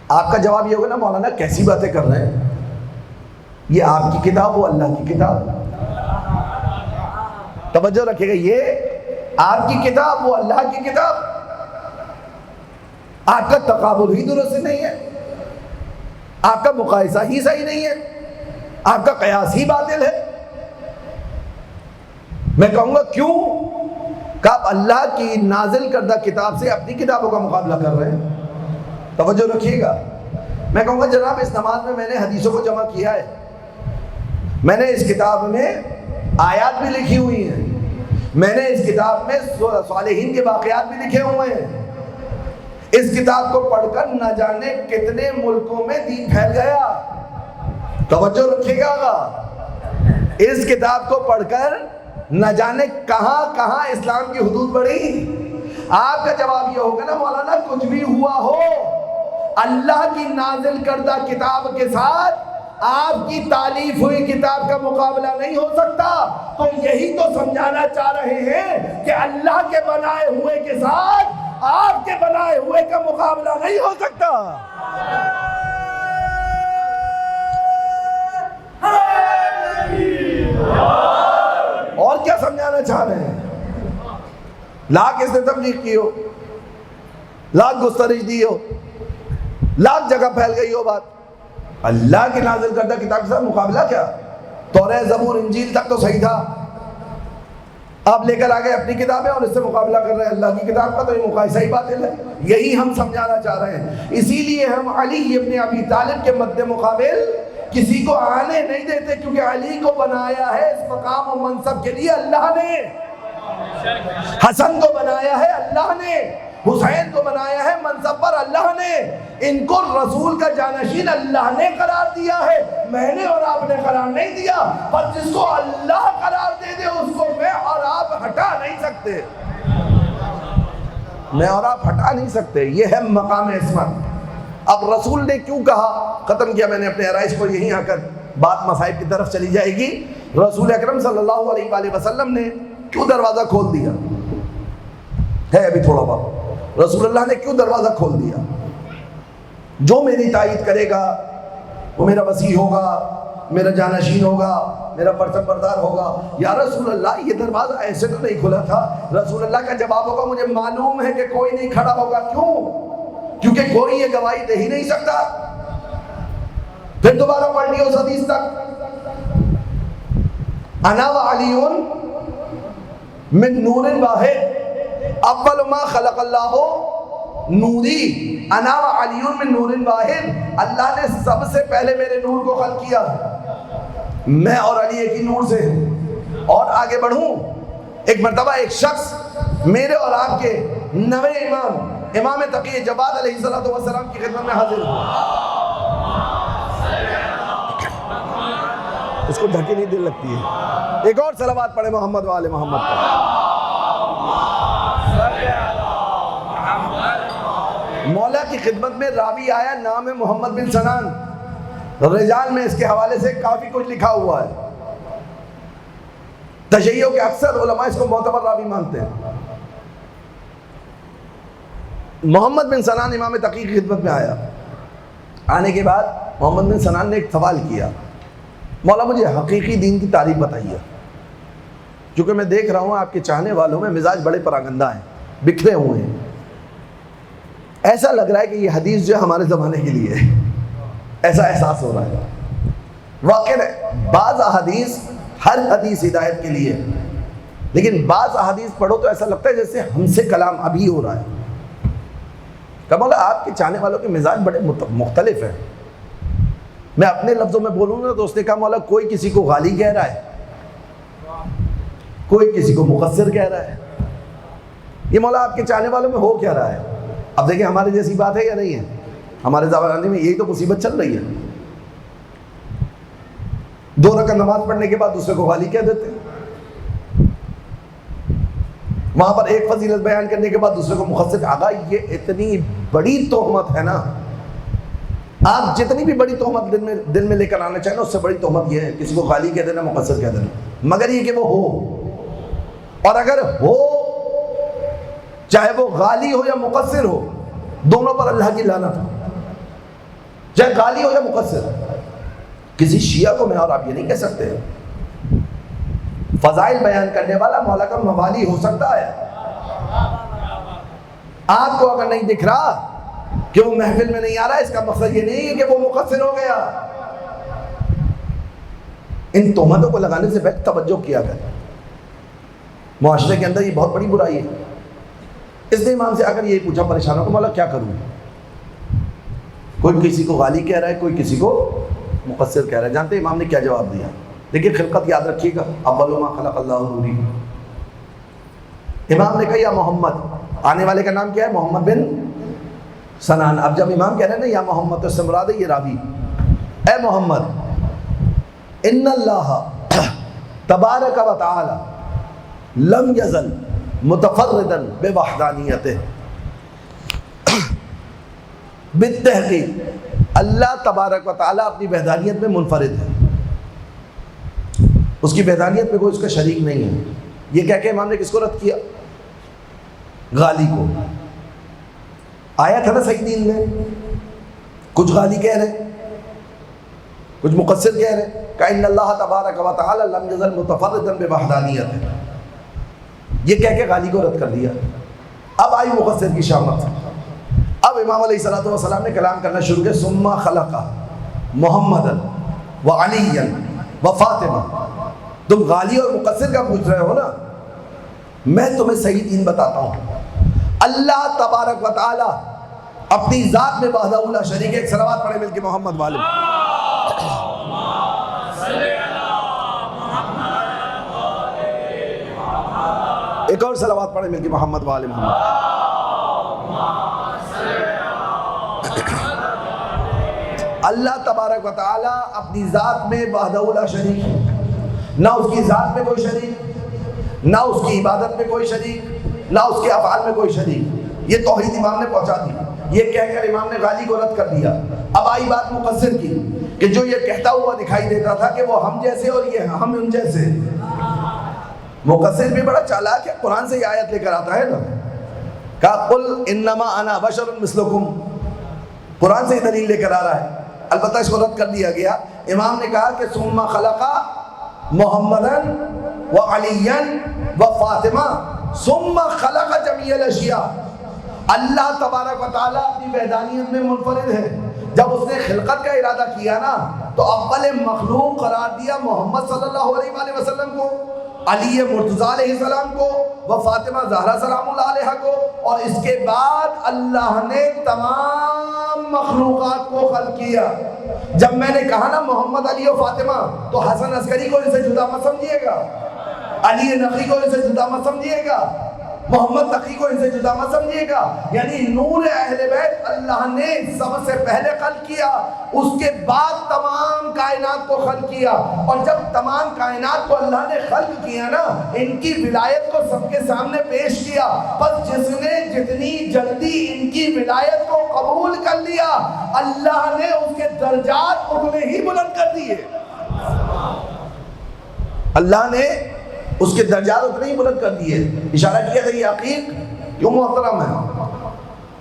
آپ کا جواب یہ ہوگا نا مولانا کیسی باتیں کر رہے ہیں، یہ آپ کی کتاب، وہ اللہ کی کتاب. توجہ رکھیے گا، یہ آپ کی کتاب، وہ اللہ کی کتاب. آپ کا تقابل ہی درست نہیں ہے، آپ کا مقایسہ ہی صحیح نہیں ہے، آپ کا قیاس ہی باطل ہے. میں کہوں گا کیوں؟ کہ آپ اللہ کی نازل کردہ کتاب سے اپنی کتابوں کا مقابلہ کر رہے ہیں. توجہ رکھیے گا. میں کہوں گا جناب اس نماز میں نے حدیثوں کو جمع کیا ہے، میں نے اس کتاب میں آیات بھی لکھی ہوئی ہیں، میں نے اس کتاب میں صالحین کے واقعات بھی لکھے ہوئے ہیں. اس کتاب کو پڑھ کر نہ جانے کتنے ملکوں میں دین پھیل گیا. توجہ رکھیے گا، اس کتاب کو پڑھ کر نہ جانے کہاں کہاں اسلام کی حدود بڑھی. آپ کا جواب یہ ہوگا نا مولانا کچھ بھی ہوا ہو، اللہ کی نازل کردہ کتاب کے ساتھ آپ کی تالیف ہوئی کتاب کا مقابلہ نہیں ہو سکتا. تو یہی تو سمجھانا چاہ رہے ہیں کہ اللہ کے بنائے ہوئے کے ساتھ آپ کے بنائے ہوئے کا مقابلہ نہیں ہو سکتا. اور کیا سمجھانا چاہ رہے ہیں؟ لاکھ اس نے تبلیغ کی ہو، لاکھ گسترش دی ہو، لاکھ جگہ پھیل گئی ہو بات، اللہ کی نازل کردہ کتاب کے ساتھ مقابلہ کیا؟ تورات زبور انجیل تک تو صحیح تھا، آپ لے کر آ گئے اپنی کتابیں اور اس سے مقابلہ کر رہے ہیں اللہ کی کتاب کا، تو یہ مقایسہ ہی باطل ہے۔ یہی ہم سمجھانا چاہ رہے ہیں، اسی لیے ہم علی ابن ابی طالب کے مد مقابل کسی کو آنے نہیں دیتے، کیونکہ علی کو بنایا ہے اس مقام و منصب کے لیے اللہ نے، حسن کو بنایا ہے اللہ نے، حسین کو بنایا ہے منصب پر اللہ نے، ان کو رسول کا جانشین اللہ نے قرار دیا ہے، میں نے اور آپ نے قرار نہیں دیا۔ پر جس کو اللہ قرار دے دے اس کو میں اور آپ ہٹا نہیں سکتے، میں اور آپ ہٹا نہیں سکتے، یہ ہے مقام عصمت۔ اب رسول نے کیوں کہا، ختم کیا میں نے اپنے عرائض کو، یہیں آ کر بات مصائب کی طرف چلی جائے گی۔ رسول اکرم صلی اللہ علیہ وآلہ وسلم نے کیوں دروازہ کھول دیا ہے؟ ابھی تھوڑا بات، رسول اللہ نے کیوں دروازہ کھول دیا؟ جو میری تائید کرے گا وہ میرا وسیع ہوگا، میرا جانشین ہوگا، میرا پرچم بردار ہوگا۔ یا رسول اللہ یہ دروازہ ایسے تو نہیں کھلا تھا۔ رسول اللہ کا جواب ہوگا مجھے معلوم ہے کہ کوئی نہیں کھڑا ہوگا، کیوں؟ کیونکہ کوئی یہ گواہی دے ہی نہیں سکتا۔ پھر دوبارہ پڑھ لیو اس حدیث تک، انا و علی من نور واحد اول ما خلق اللہ نوری، انا و علی من نور واحد، اللہ نے سب سے پہلے میرے نور کو خلق کیا، میں اور علی ایک ہی نور سے ہیں۔ اور آگے بڑھوں، ایک مرتبہ ایک شخص میرے اور آپ کے نوے امام تقی جواد علیہ السلام کی خدمت میں حاضر ہوا۔ اس کو دھکی نہیں دل لگتی ہے، ایک اور صلوات پڑھے محمد و آل محمد پر۔ مولا کی خدمت میں راوی آیا، نام ہے محمد بن سنان، رجال میں اس کے حوالے سے کافی کچھ لکھا ہوا ہے، تشیع کے اکثر علماء اس کو معتبر راوی مانتے ہیں۔ محمد بن سنان امام تقی کی خدمت میں آیا، آنے کے بعد محمد بن سنان نے ایک سوال کیا، مولا مجھے حقیقی دین کی تعریف بتائیے، کیونکہ میں دیکھ رہا ہوں آپ کے چاہنے والوں میں مزاج بڑے پراگندہ ہیں، بکھرے ہوئے ہیں، ایسا لگ رہا ہے کہ یہ حدیث جو ہمارے زمانے کے لیے ہے، ایسا احساس ہو رہا ہے۔ واقع ہے بعض احادیث، ہر حدیث ہدایت کے لیے، لیکن بعض احادیث پڑھو تو ایسا لگتا ہے جیسے ہم سے کلام ابھی ہو رہا ہے۔ کہ مولا آپ کے چاہنے والوں کے مزاج بڑے مختلف ہیں، میں اپنے لفظوں میں بولوں گا تو اس نے کہا مولا کوئی کسی کو غالی کہہ رہا ہے، کوئی کسی کو مقصر کہہ رہا ہے، یہ مولا آپ کے چاہنے والوں میں ہو کیا رہا ہے؟ اب دیکھیں ہمارے جیسی بات ہے یا نہیں ہے؟ ہمارے زمانے میں یہی تو مصیبت چل رہی ہے، 2 رکعت نماز پڑھنے کے بعد دوسرے کو غالی کہہ دیتے ہیں، وہاں پر ایک فضیلت بیان کرنے کے بعد دوسرے کو مقصر۔ آقا یہ اتنی بڑی تہمت ہے نا، آپ جتنی بھی بڑی تہمت دل میں لے کر آنا چاہیں اس سے بڑی تہمت یہ ہے کسی کو غالی کہہ دینا، مقصر کہہ دینا، مگر یہ کہ وہ ہو، اور اگر ہو چاہے وہ غالی ہو یا مقصر ہو، دونوں پر اللہ کی لعنت ہو، چاہے غالی ہو یا مقصر۔ کسی شیعہ کو میں اور آپ یہ نہیں کہہ سکتے فضائل بیان کرنے والا مولا کا موالی ہو سکتا ہے، آپ کو اگر نہیں دکھ رہا کہ وہ محفل میں نہیں آ رہا، اس کا مقصد یہ نہیں ہے کہ وہ مقصر ہو گیا۔ ان تہمتوں کو لگانے سے پہلے توجہ کیا کریں، معاشرے کے اندر یہ بہت بڑی برائی ہے۔ اس نے امام سے آ کر یہی پوچھا پریشانوں کو، مولا کیا کروں؟ کوئی کسی کو غالی کہہ رہا ہے، کوئی کسی کو مقصر کہہ رہا ہے۔ جانتے ہیں امام نے کیا جواب دیا؟ لیکن خلقت یاد رکھیے گا، اول ما خلق اللہ نوری۔ امام نے کہا یا محمد، آنے والے کا نام کیا ہے؟ محمد بن سنان۔ اب جب امام کہہ رہے ہیں نا یا محمد، تو اس سے مراد ہے یہ راوی، اے محمد، ان اللہ تبارک و تعالی لم یزل متفردا بوحدانیتہ، بالتحقیق اللہ تبارک و تعالیٰ اپنی وحدانیت میں منفرد ہے، اس کی وحدانیت میں کوئی اس کا شریک نہیں ہے۔ یہ کہہ کے امام نے کس کو رد کیا؟ غالی کو۔ آیا تھا نا صحیح دین میں، کچھ غالی کہہ رہے، کچھ مقصر کہہ رہے، کہ ان اللہ تبارک و تعالی لم یزل متفردا بوحدانیتہ، یہ کہہ کے غالی کو رد کر دیا۔ اب آئی مقصر کی شامت، اب امام علیہ السلام نے کلام کرنا شروع کیا، ثم خلق محمدا وعلیا و فاطمہ. تم غالی اور مقصر کا پوچھ رہے ہو نا، میں تمہیں صحیح دین بتاتا ہوں. اللہ تبارک و تعالی اپنی ذات میں وحدہ لا شریک ہے. ایک صلوات پڑھے مل کے محمد والے. ایک اور صلوات پڑھے مل کے محمد والے محمد. اللہ تبارک و تعالی اپنی ذات میں وحدہ لا شریک ہے. نہ اس کی ذات میں کوئی شریک، نہ اس کی عبادت میں کوئی شریک، نہ اس کے افعال میں کوئی شریک. یہ توحید امام نے پہنچا دی. یہ کہہ کر امام نے غالی کو رد کر دیا. اب آئی بات مقصر کی کہ جو یہ کہتا ہوا دکھائی دیتا تھا کہ وہ ہم جیسے اور یہ ہم ان جیسے. مقصر بھی بڑا چالاک ہے، قرآن سے یہ آیت لے کر آتا ہے نا، کہا قل انما انا بشر مثلکم. قرآن سے یہ دلیل لے کر آ رہا ہے. البتہ اس کو رد کر دیا گیا. امام نے کہا کہ ثم خلق محمدن و علیًا و فاطمہ ثم خلق جمیع الاشیاء. اللہ تبارک و تعالیٰ اپنی وحدانیت میں منفرد ہے. جب اس نے خلقت کا ارادہ کیا نا تو اول مخلوق قرار دیا محمد صلی اللہ علیہ وآلہ وسلم کو، علی مرتضیٰ علیہ السلام کو، و فاطمہ زہرا سلام اللہ علیہ کو. اور اس کے بعد اللہ نے تمام مخلوقات کو خلق کیا. جب میں نے کہا نا محمد علی و فاطمہ تو حسن عسکری کو ان سے جدا مت سمجھیے گا، علی نقی کو ان سے جدا مت سمجھیے گا، محمد تقی کو ان سے جدا مت سمجھیے گا. یعنی نور اہل بیت اللہ نے سب سے پہلے خلق کیا، اس کے بعد تمام کائنات کو خلق کیا. اور جب تمام کائنات کو اللہ نے خلق کیا نا، ان کی ولایت کو سب کے سامنے پیش کیا. بس جس نے جتنی جلدی ان کی ولایت کو قبول کر لیا، اللہ نے اس کے درجات اتنے ہی بلند کر دیے. اللہ نے اس کے درجات اتنے ہی بلند کر دیے. اشارہ کیا تھا یہ عقیق کیوں محترم ہے،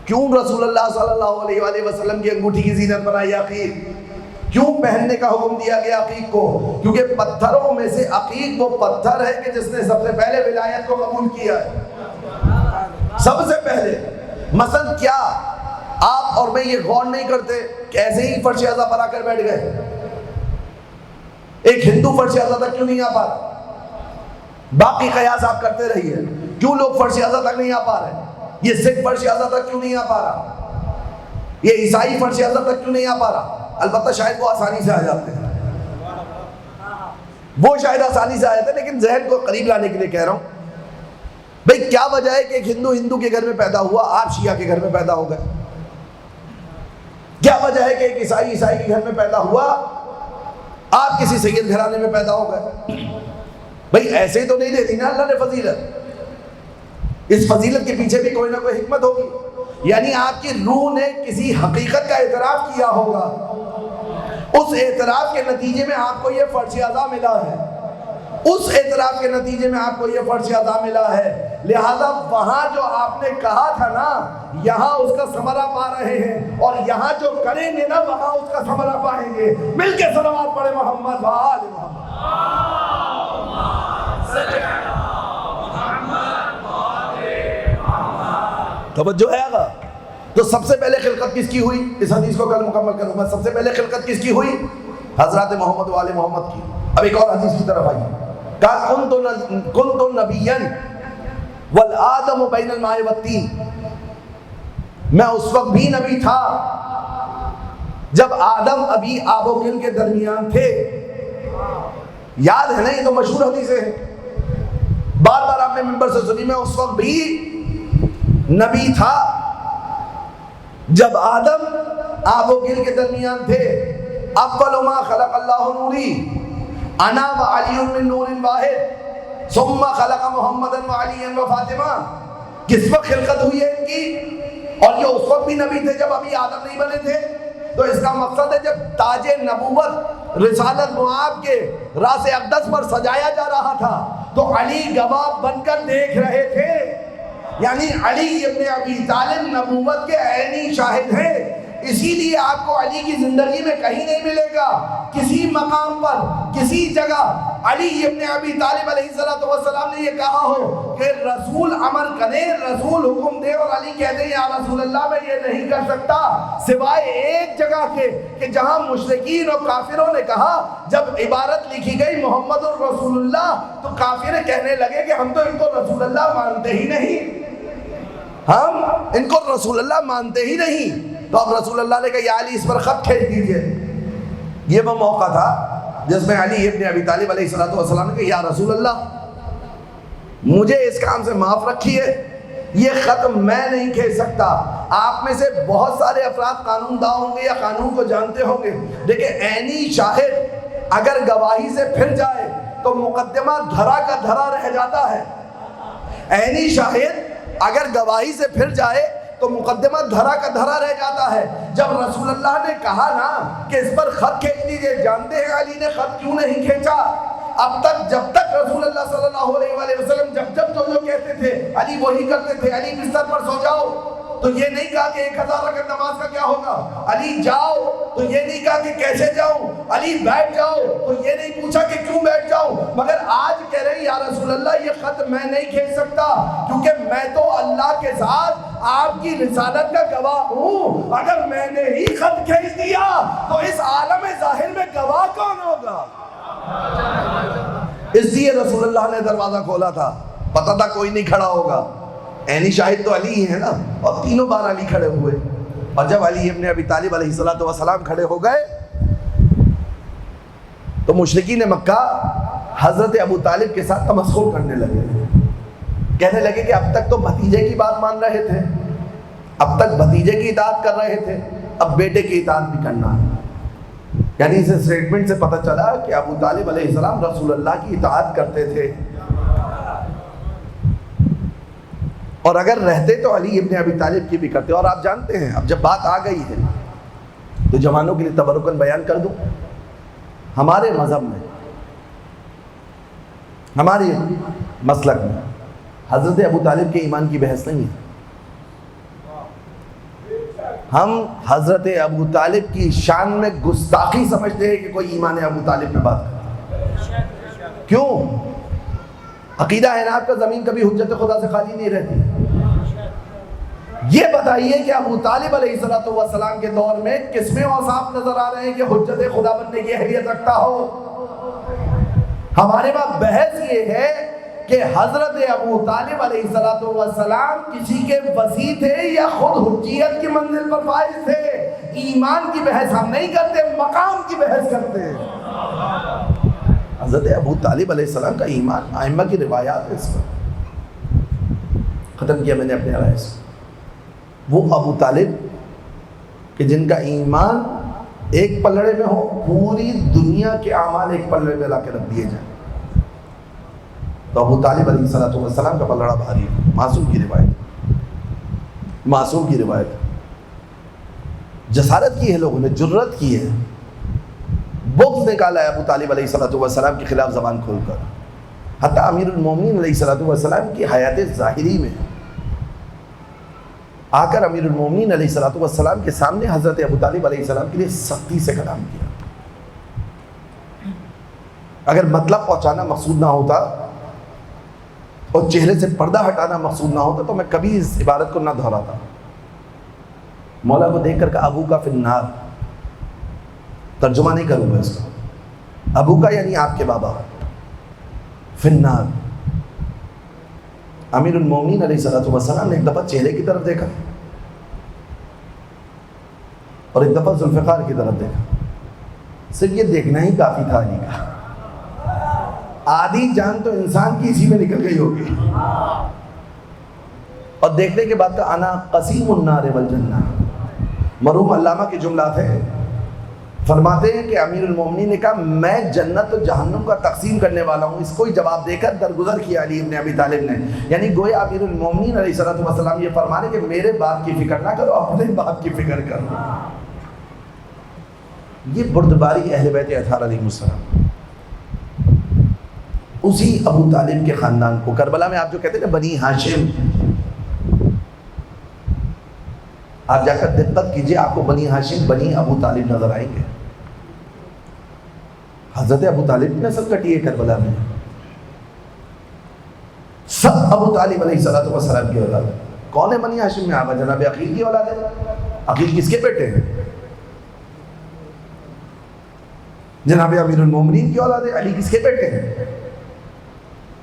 کیوں رسول اللہ صلی اللہ علیہ وآلہ وسلم کی انگوٹھی کی زینت بنائی عقیق، کیوں پہننے کا حکم دیا گیا عقیق کو؟ کیونکہ پتھروں میں سے عقیق وہ پتھر ہے کہ جس نے سب سے پہلے ولایت کو قبول کیا ہے. سب سے پہلے. مثلا کیا آپ اور میں یہ غور نہیں کرتے کہ ایسے ہی فرش اعضا پر آ کر بیٹھ گئے؟ ایک ہندو فرش اعضا تک کیوں نہیں آ پا رہا؟ باقی قیاس آپ کرتے رہیے، کیوں لوگ فرش اعضا تک نہیں آ پا رہے؟ یہ سکھ فرش اعضا تک کیوں نہیں آ پا رہا؟ یہ عیسائی فرش اعضا تک کیوں نہیں آ پا رہا؟ البتہ شاید وہ آسانی سے آ جاتے ہیں، وہ شاید آسانی سے آ جاتے ہیں، لیکن ذہن کو قریب لانے کے لیے کہہ رہا ہوں. بھئی کیا وجہ ہے کہ ایک ہندو کے گھر میں پیدا ہوا، آپ شیعہ کے گھر میں پیدا ہو گئے؟ کیا وجہ ہے کہ ایک عیسائی کے گھر میں پیدا ہوا، آپ کسی سید گھرانے میں پیدا ہو گئے؟ بھئی ایسے ہی تو نہیں دیتی نا اللہ نے فضیلت. اس فضیلت کے پیچھے بھی کوئی نہ کوئی حکمت ہوگی. یعنی آپ کی روح نے کسی حقیقت کا اعتراف کیا ہوگا، اس اعتراف کے نتیجے میں آپ کو یہ فرش اعضا ملا ہے، اس اعتراف کے نتیجے میں آپ کو یہ فرش اعضا ملا ہے. لہذا وہاں جو آپ نے کہا تھا نا، یہاں اس کا ثمرہ پا رہے ہیں، اور یہاں جو کریں گے نا وہاں اس کا ثمرہ پائیں گے. مل کے صلوات پڑھے محمد وآل محمد. توجہ ہے آگا. تو سب سے پہلے خلقت کس کی ہوئی؟ اس حدیث کو کل مکمل کروں میں. سب سے پہلے خلقت کس کی ہوئی؟ حضرات محمد و آل محمد کی. اب ایک اور حدیث کی طرف آئیے. کہا کنت نبیا والآدم بین الماء والطین. میں اس وقت بھی نبی تھا جب آدم ابھی آب و گل کے درمیان تھے. یاد ہے نا، یہ تو مشہور حدیثیں ہیں، بار بار آپ نے منبر سے سنی. میں اس وقت بھی نبی تھا جب آدم آب و گل کے درمیان تھے. اول ما خلق اللہ نوری انا و علی من نور واحد ثم خلق محمد و علی و فاطمہ. کس وقت خلقت ہوئی ہے ان کی؟ اور یہ اس وقت بھی نبی تھے جب ابھی آدم نہیں بنے تھے. تو اس کا مقصد ہے جب تاج نبوت رسالت معاب کے راس اقدس پر سجایا جا رہا تھا تو علی گواہ بن کر دیکھ رہے تھے. یعنی علی ابن ابی طالب نبوت کے عینی شاہد ہیں. اسی لیے آپ کو علی کی زندگی میں کہیں نہیں ملے گا کسی مقام پر کسی جگہ علی ابن ابی طالب علیہ السلام نے یہ کہا ہو کہ رسول امر کرے، رسول حکم دے اور علی کہہ دے یا رسول اللہ میں یہ نہیں کر سکتا، سوائے ایک جگہ کے کہ جہاں مشرکین اور کافروں نے کہا، جب عبارت لکھی گئی محمد الرسول اللہ تو کافر کہنے لگے کہ ہم تو ان کو رسول اللہ مانتے ہی نہیں، ہم ان کو رسول اللہ مانتے ہی نہیں۔ تو اب رسول اللہ نے کہا یا علی اس پر خط کھینچ دیجئے۔ یہ وہ موقع تھا جس میں علی ابن ابی طالب علیہ السلام نے کہا یا رسول اللہ مجھے اس کام سے معاف رکھیے، یہ خط میں نہیں کھینچ سکتا۔ آپ میں سے بہت سارے افراد قانون داں ہوں گے یا قانون کو جانتے ہوں گے، دیکھیں عینی شاہد اگر گواہی سے پھر جائے تو مقدمہ دھرا کا دھرا رہ جاتا ہے۔ عینی شاہد اگر گواہی سے پھر جائے تو مقدمہ دھرا کا دھرا رہ جاتا ہے۔ جب رسول اللہ نے کہا نا کہ اس پر خط کھینچ دیجئے، جانتے ہیں علی نے خط کیوں نہیں کھینچا؟ اب تک جب تک رسول اللہ صلی اللہ علیہ وآلہ وسلم جب جو کہتے تھے علی وہی کرتے تھے، علی بستر پر سو جاؤ تو یہ نہیں کہا کہ 1000 رکعت نماز کا کیا ہوگا، علی جاؤ تو یہ نہیں کہا کہ کیسے جاؤں، علی بیٹھ جاؤ تو یہ نہیں پوچھا کہ کیوں بیٹھ جاؤں، مگر آج کہہ رہے یا رسول اللہ یہ خط میں نہیں کھینچ سکتا کیونکہ میں تو اللہ کے ساتھ آپ کی رسالت کا گواہ ہوں، اگر میں نے ہی خط کھینچ دیا تو اس عالم ظاہر میں گواہ کون ہوگا؟ اس لیے رسول اللہ نے دروازہ کھولا تھا، پتہ تھا کوئی نہیں کھڑا ہوگا، عینی شاہد تو علی ہی ہے نا، اور تینوں بار علی کھڑے ہوئے، اور جب علی ابن ابی طالب علیہ السلام کھڑے ہو گئے تو مشرکین مکہ حضرت ابو طالب کے ساتھ تمسخر کرنے لگے، کہنے لگے کہ اب تک تو بھتیجے کی بات مان رہے تھے، اب تک بھتیجے کی اطاعت کر رہے تھے، اب بیٹے کی اطاعت بھی کرنا ہے۔ یعنی اس اسٹیٹمنٹ سے پتہ چلا کہ ابو طالب علیہ السلام رسول اللہ کی اطاعت کرتے تھے، اور اگر رہتے تو علی ابن ابی طالب کی بھی کرتے۔ اور آپ جانتے ہیں اب جب بات آ گئی ہے تو جوانوں کے لیے تبرکاً بیان کر دوں، ہمارے مذہب میں، ہمارے مسلک میں حضرت ابو طالب کے ایمان کی بحث نہیں ہے، ہم حضرت ابو طالب کی شان میں گستاخی سمجھتے ہیں کہ کوئی ایمان ابو طالب میں بات کرتا ہے۔ کیوں؟ عقیدہ ہے نا آپ کا زمین کبھی حجت خدا سے خالی نہیں رہتی۔ یہ بتائیے کہ ابو طالب علیہ السلام کے دور میں کس میں اوصاف نظر آ رہے ہیں کہ حجت خدا بننے کی اہلیت رکھتا ہو؟ ہمارے پاس بحث یہ ہے کہ حضرت ابو طالب علیہ السلام کسی کے وصی تھے یا خود حجیت کی منزل پر فائز تھے۔ ایمان کی بحث ہم نہیں کرتے، مقام کی بحث کرتے ہیں۔ حضرت ابو طالب علیہ السلام کا ایمان ائمہ کی روایات ہے، اس پر ختم کیا میں نے اپنے رائے سے۔ وہ ابو طالب کہ جن کا ایمان ایک پلڑے میں ہو، پوری دنیا کے اعمال ایک پلڑے میں لا کے رکھ دیے جائیں تو ابو طالب علیہ السلام کا پلڑا بھاری ہے۔ معصوم کی روایت، معصوم کی روایت، جسارت کی ہے، لوگوں نے جرت کی ہے، بغض نکالا ہے ابو طالب علیہ السلام کے خلاف زبان کھول کر۔ حتیٰ امیر المومنین علیہ السلام کی حیات ظاہری میں آ کر امیر المومنین علیہ السلام کے سامنے حضرت ابو طالب علیہ السلام کے لیے سختی سے کلام کیا۔ اگر مطلب پہنچانا مقصود نہ ہوتا اور چہرے سے پردہ ہٹانا مقصود نہ ہوتا تو میں کبھی اس عبارت کو نہ دہراتا۔ مولا کو دیکھ کر کہا ابو کا فی النار، ترجمہ نہیں کروں گا اس کا، ابو کا یعنی آپ کے بابا، فی النار۔ امیر المومنین علیہ السلام نے ایک دفعہ چہرے کی طرف دیکھا اور ایک دفعہ ذوالفقار کی طرف دیکھا، صرف یہ دیکھنا ہی کافی تھا علی کا، آدھی جان تو انسان کی اسی میں نکل گئی ہوگی۔ اور دیکھنے کے بعد انا قسیم النار والجنہ، مرحوم علامہ کے جملات ہیں، فرماتے ہیں کہ امیر المومنین نے کہا میں جنت و جہنم کا تقسیم کرنے والا ہوں۔ اس کو ہی جواب دے کر درگزر کیا علی ابن ابی طالب نے، یعنی گویا امیر المومنین علیہ السلام یہ فرمانے کہ میرے باپ کی فکر نہ کرو، اپنے باپ کی فکر کرو۔ یہ بردباری اہل بیت اطہار علیہ السلام، اسی ابو طالب کے خاندان کو کربلا میں آپ جو کہتے ہیں نا بنی ہاشم، آپ جا کر دقت کیجئے، آپ کو بنی ہاشم بنی ابو طالب نظر آئیں گے۔ حضرت ابو طالب کی نسل کٹی ہے کربلا میں، سب ابو طالب علیہ السلام کی اولاد ہے۔ کون ہے بنی ہاشم میں؟ آبا جناب عقیل کی اولاد ہے۔ عقیل کس کے بیٹے ہیں؟ جناب امیر المومنین کی اولاد ہے۔ علی کس کے بیٹے ہیں؟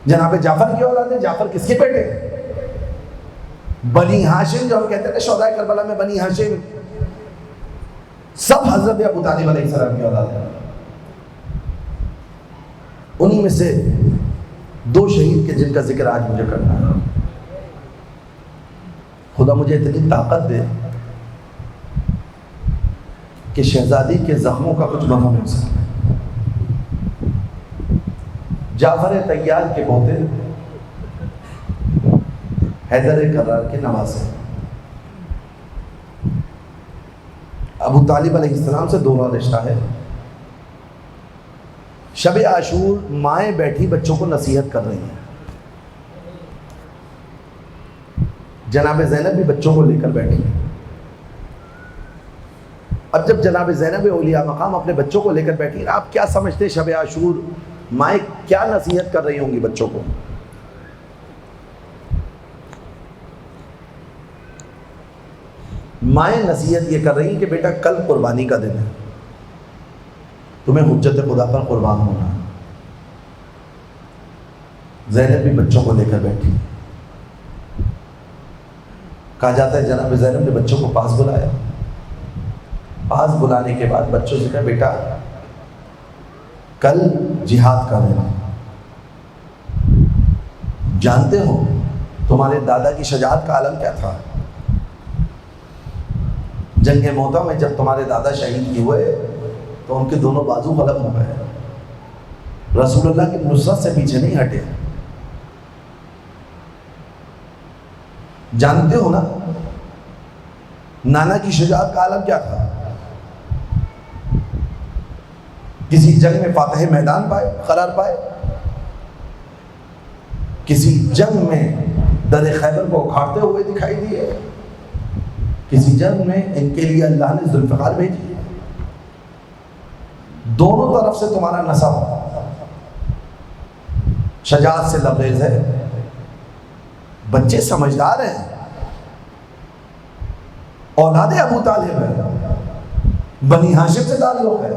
جناب جعفر کی اولاد ہے۔ جعفر کس کے بیٹے ہیں؟ بنی ہاشم جو ہم کہتے ہیں شہدائے کربلا میں بنی ہاشم، سب حضرت ابو طالب علیہ السلام کی اولاد ہے۔ انہی میں سے دو شہید کے جن کا ذکر آج مجھے کرنا ہے۔ خدا مجھے اتنی طاقت دے کہ شہزادی کے زخموں کا کچھ مرہم ہو سکے۔ جعفر طیار کے پوتے، حیدر کرار کے نواسے، ابو طالب علیہ السلام سے دوہرا رشتہ ہے۔ شب عاشور مائیں بیٹھی بچوں کو نصیحت کر رہی ہیں۔ جناب زینب بھی بچوں کو لے کر بیٹھی ہیں۔ اب جب جناب زینب اولیاء مقام اپنے بچوں کو لے کر بیٹھی ہیں، آپ کیا سمجھتے شب عاشور مائیں کیا نصیحت کر رہی ہوں گی بچوں کو؟ مائیں نصیحت یہ کر رہی ہیں کہ بیٹا کل قربانی کا دن ہے، تمہیں حجت خدا پر قربان ہونا ہے۔ زینب بھی بچوں کو لے کر بیٹھی۔ کہا جاتا ہے جناب زینب نے بچوں کو پاس بلایا۔ پاس بلانے کے بعد بچوں سے کہا بیٹا کل جہاد کا دن ہے، جانتے ہو تمہارے دادا کی شجاعت کا عالم کیا تھا؟ جنگ موتا میں جب تمہارے دادا شہید کیے ہوئے تو ان کے دونوں بازو قلم ہو گئے، رسول اللہ کی نصرت سے پیچھے نہیں ہٹے۔ جانتے ہو نا نانا کی شجاعت کا عالم کیا تھا؟ کسی جنگ میں فاتح میدان پائے، قرار پائے، کسی جنگ میں در خیبر کو اکھاڑتے ہوئے دکھائی دیے، کسی جنگ میں ان کے لیے اللہ نے ذوالفقار بھیجی۔ دونوں طرف سے تمہارا نسب شجاعت سے لبریز ہے، بچے سمجھدار ہیں، اولاد ابو طالب ہے، بنی ہاشم سے تعلق ہے،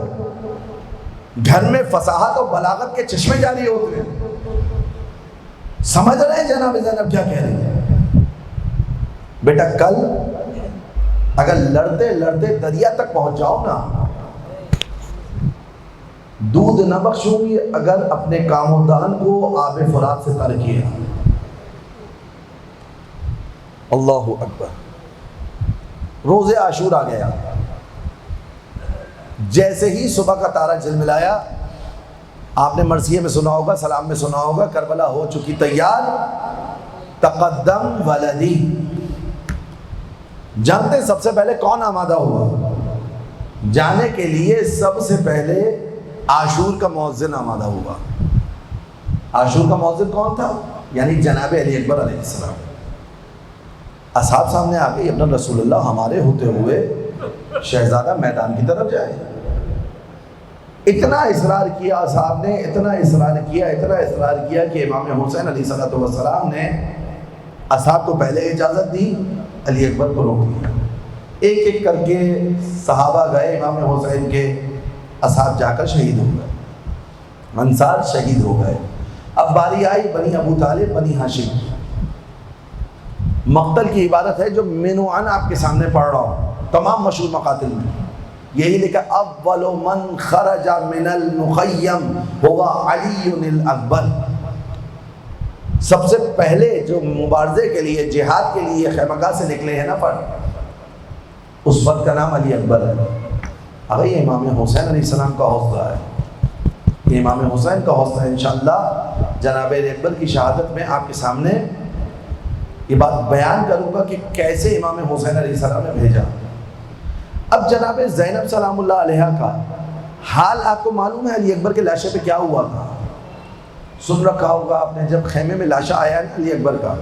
گھر میں فصاحت اور بلاغت کے چشمے جاری ہوتے ہیں، سمجھ رہے ہیں جناب زینب کیا کہہ رہی ہے؟ بیٹا کل اگر لڑتے لڑتے دریا تک پہنچ جاؤ نا، دودھ نہ بخشوں گی اگر اپنے کام و دہن کو آب فرات سے تر کیا۔ اللہ اکبر۔ روز عاشور آ گیا، جیسے ہی صبح کا تارا جھلملایا، آپ نے مرثیے میں سنا ہوگا، سلام میں سنا ہوگا، کربلا ہو چکی تیار، تقدم ولدی۔ جانتے سب سے پہلے کون آمادہ ہوا؟ جانے کے لیے سب سے پہلے عاشور کا مؤذن آمادہ ہوا۔ عاشور کا مؤذن کون تھا؟ یعنی جناب علی اکبر علیہ السلام۔ اصحاب سامنے آ گئی، ابن رسول اللہ ہمارے ہوتے ہوئے شہزادہ میدان کی طرف جائے۔ اتنا اصرار کیا اصحاب نے، اتنا اصرار کیا کہ امام حسین علیہ السلام نے اصحاب کو پہلے اجازت دی، علی اکبر کو روک دیا۔ ایک ایک کر کے صحابہ گئے امام حسین کے، اصحاب جا کر شہید ہو گئے، انصار شہید ہو گئے۔ اب باری آئی بنی ابو طالب بنی ہاشم۔ مقتل کی عبارت ہے جو مینوان آپ کے سامنے پڑھ رہا ہوں، تمام مشہور مقاتل میں یہی لکھا، اول من خرج من المخیم هو علی الاکبر۔ سب سے پہلے جو مبارزے کے لیے، جہاد کے لیے خیمگاہ سے نکلے ہیں نا فرد، اس وقت کا نام علی اکبر ہے۔ اگر یہ امام حسین علیہ السلام کا حوصلہ ہے، یہ امام حسین کا حوصلہ ہے۔ انشاءاللہ جناب علی اکبر کی شہادت میں آپ کے سامنے یہ بات بیان کروں گا کہ کیسے امام حسین علیہ السلام نے بھیجا۔ اب جناب زینب سلام اللہ علیہ کا حال آپ کو معلوم ہے علی اکبر کے لاشے پہ کیا ہوا تھا؟ سن رکھا ہوگا آپ نے، جب خیمے میں لاشا آیا نا علی اکبر کا،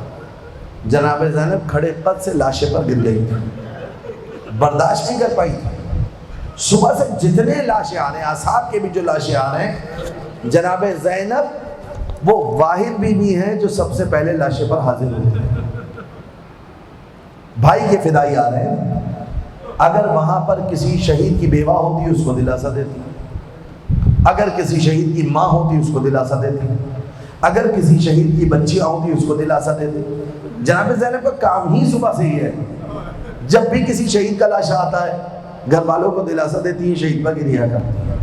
جناب زینب کھڑے قد سے لاشے پر گر گئی تھی۔ برداشت نہیں کر پائی. صبح سے جتنے لاشیں آ رہے ہیں، اصحاب کے بھی جو لاشیں آ رہے ہیں، جناب زینب وہ واحد بیوی ہیں جو سب سے پہلے لاشیں پر حاضر ہوتی ہیں. بھائی کے فدائی آ رہے ہیں، اگر وہاں پر کسی شہید کی بیوہ ہوتی اس کو دلاسا دیتی، اگر کسی شہید کی ماں ہوتی اس کو دلاسا دیتی، اگر کسی شہید کی بچیاں ہوتی اس کو دلاسا دیتی. جناب زینب کا کام ہی صبح سے ہی ہے، جب بھی کسی شہید کا لاشا آتا ہے گھر والوں کو دلاسا دیتی ہیں، شہید پر گریا کرتی ہیں.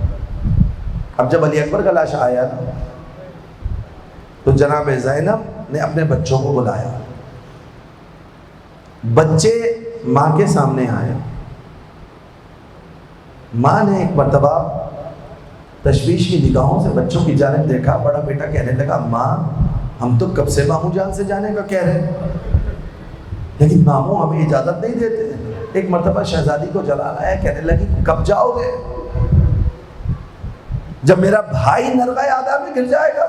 اب جب علی اکبر کا لاشا آیا تو جناب زینب نے اپنے بچوں کو بلایا. بچے ماں کے سامنے آئے. ماں نے ایک مرتبہ تشویش کی نگاہوں سے بچوں کی جانب دیکھا. بڑا بیٹا کہنے لگا ماں ہم تو کب سے ماموں جان سے جانے کا کہہ رہے ہیں، لیکن ماموں ہمیں اجازت نہیں دیتے. ایک مرتبہ شہزادی کو جلال آیا، کہنے لگی کب جاؤ گے؟ جب میرا بھائی نرغہ آداب میں گر جائے گا.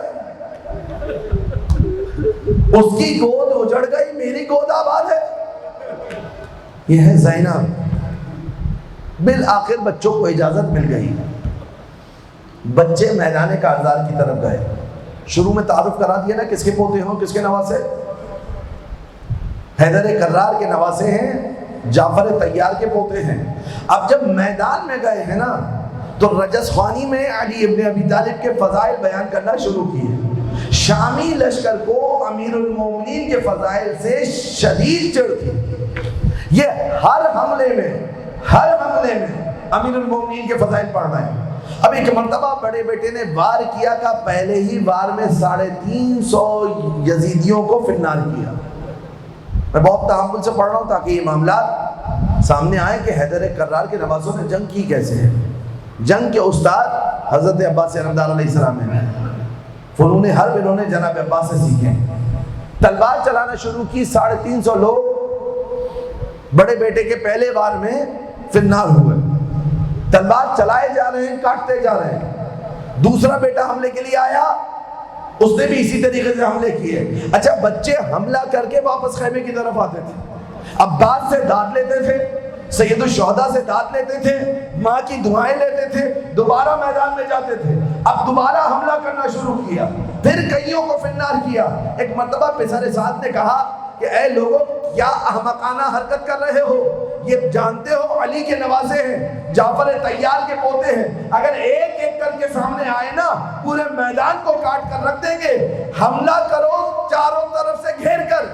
اس کی گود اجڑ گئی، میری گود آباد ہے. یہ ہے زینب. بالآخر بچوں کو اجازت مل گئی. بچے میدان کارزار کی طرف گئے. شروع میں تعارف کرا دیا نا کس کے پوتے ہوں، کس کے نواسے؟ حیدر کرار کے نواسے ہیں، جعفر طیار کے پوتے ہیں. اب جب میدان میں گئے ہیں نا تو رجس خوانی میں علی ابن ابی طالب کے فضائل بیان کرنا شروع کیے. شامی لشکر کو امیر المومنین کے فضائل سے شدید چڑھ تھی. یہ ہر حملے میں امیر المومنین کے فضائل پڑھنا ہے. اب ایک مرتبہ بڑے بیٹے نے وار کیا کہ پہلے ہی وار میں 350 یزیدیوں کو فنار کیا. میں بہت تحمل سے پڑھ رہا ہوں تاکہ یہ معاملات سامنے آئے کہ حیدر کرار کے نواسوں نے جنگ کی کیسے ہے. جنگ کے استاد حضرت عباس علمدار علیہ السلام ہیں. فنون حرب انہوں نے جناب عباس سے سیکھے. تلوار چلانا شروع کی. 350 لوگ بڑے بیٹے کے پہلے وار میں فنار ہوئے. تلوار چلائے جا رہے ہیں، کاٹتے جا رہے ہیں. دوسرا بیٹا حملے کے لیے آیا، اس نے بھی اسی طریقے سے حملے کیے. اچھا بچے حملہ کر کے واپس خیمے کی طرف آتے تھے. عباس سے داد لیتے تھے، سید الشہداء سے داد لیتے تھے، ماں کی دعائیں لیتے تھے، دوبارہ میدان میں جاتے تھے. اب دوبارہ حملہ کرنا شروع کیا، پھر کئیوں کو فنار کیا. ایک مرتبہ پسر سعد نے کہا کہ اے لوگوں کیا احمقانہ حرکت کر رہے ہو؟ یہ جانتے ہو علی کے نواسے ہیں، جعفر طیار کے پوتے ہیں. اگر ایک ایک کر کے سامنے آئے نا پورے میدان کو کاٹ کر رکھ دیں گے. حملہ کرو چاروں طرف سے گھیر کر،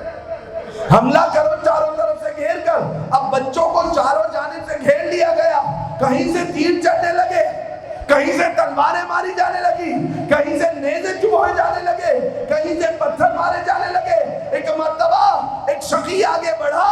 حملہ کرو چاروں طرف سے گھیر کر. اب بچوں کو چاروں جانب سے گھیر لیا گیا. کہیں سے تیر چڑھنے لگے، کہیں سے تلواریں ماری جانے لگی، کہیں سے نیزے چبھائے جانے لگے، کہیں سے پتھر مارے جانے لگے. ایک مرتبہ ایک شقی آگے بڑھا،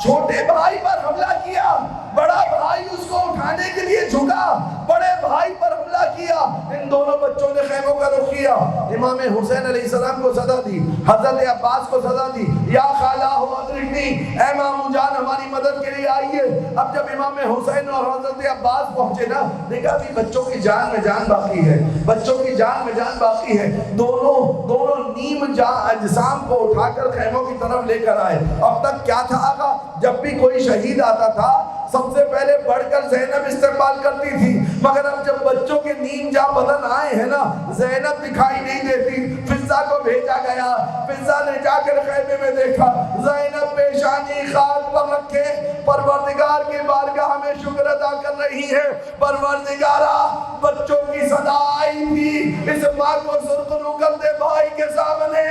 چھوٹے بھائی پر حملہ کیا. بڑا بھائی اس کو اٹھانے کے لیے جھکا، بڑے بھائی پر حملہ کیا. ان دونوں بچوں نے خیموں کا رخ کیا. امام حسین علیہ السلام کو صدا دی، حضرت عباس کو صدا دی. یا خالہ ہو ادرکنی، اے ماموں جان ہماری مدد کے لیے آئیے. اب جب امام حسین اور حضرت عباس پہنچے نا، دیکھا بھی بچوں کی جان میں جان باقی ہے، بچوں کی جان میں جان باقی ہے. دونوں نیم اجسام کو اٹھا کر خیموں کی طرف لے کر آئے. اب تک کیا تھا آقا؟ جب بھی کوئی شہید آتا تھا سب سے پہلے بڑھ کر زینب استقبال کرتی تھی، مگر اب جب بچوں کے نیم جاں بدن آئے ہیں نا زینب دکھائی نہیں دیتی. فضہ کو بھیجا گیا. فضہ نے جا کر خیمے میں دیکھا زینب پیشانی خاک پر رکھے پروردگار کی بارگاہ میں شکر ادا کر رہی ہے. پروردگارا بچوں کی صدا آئی تھی، اس ماں کو سرخرو کر دے بھائی کے سامنے.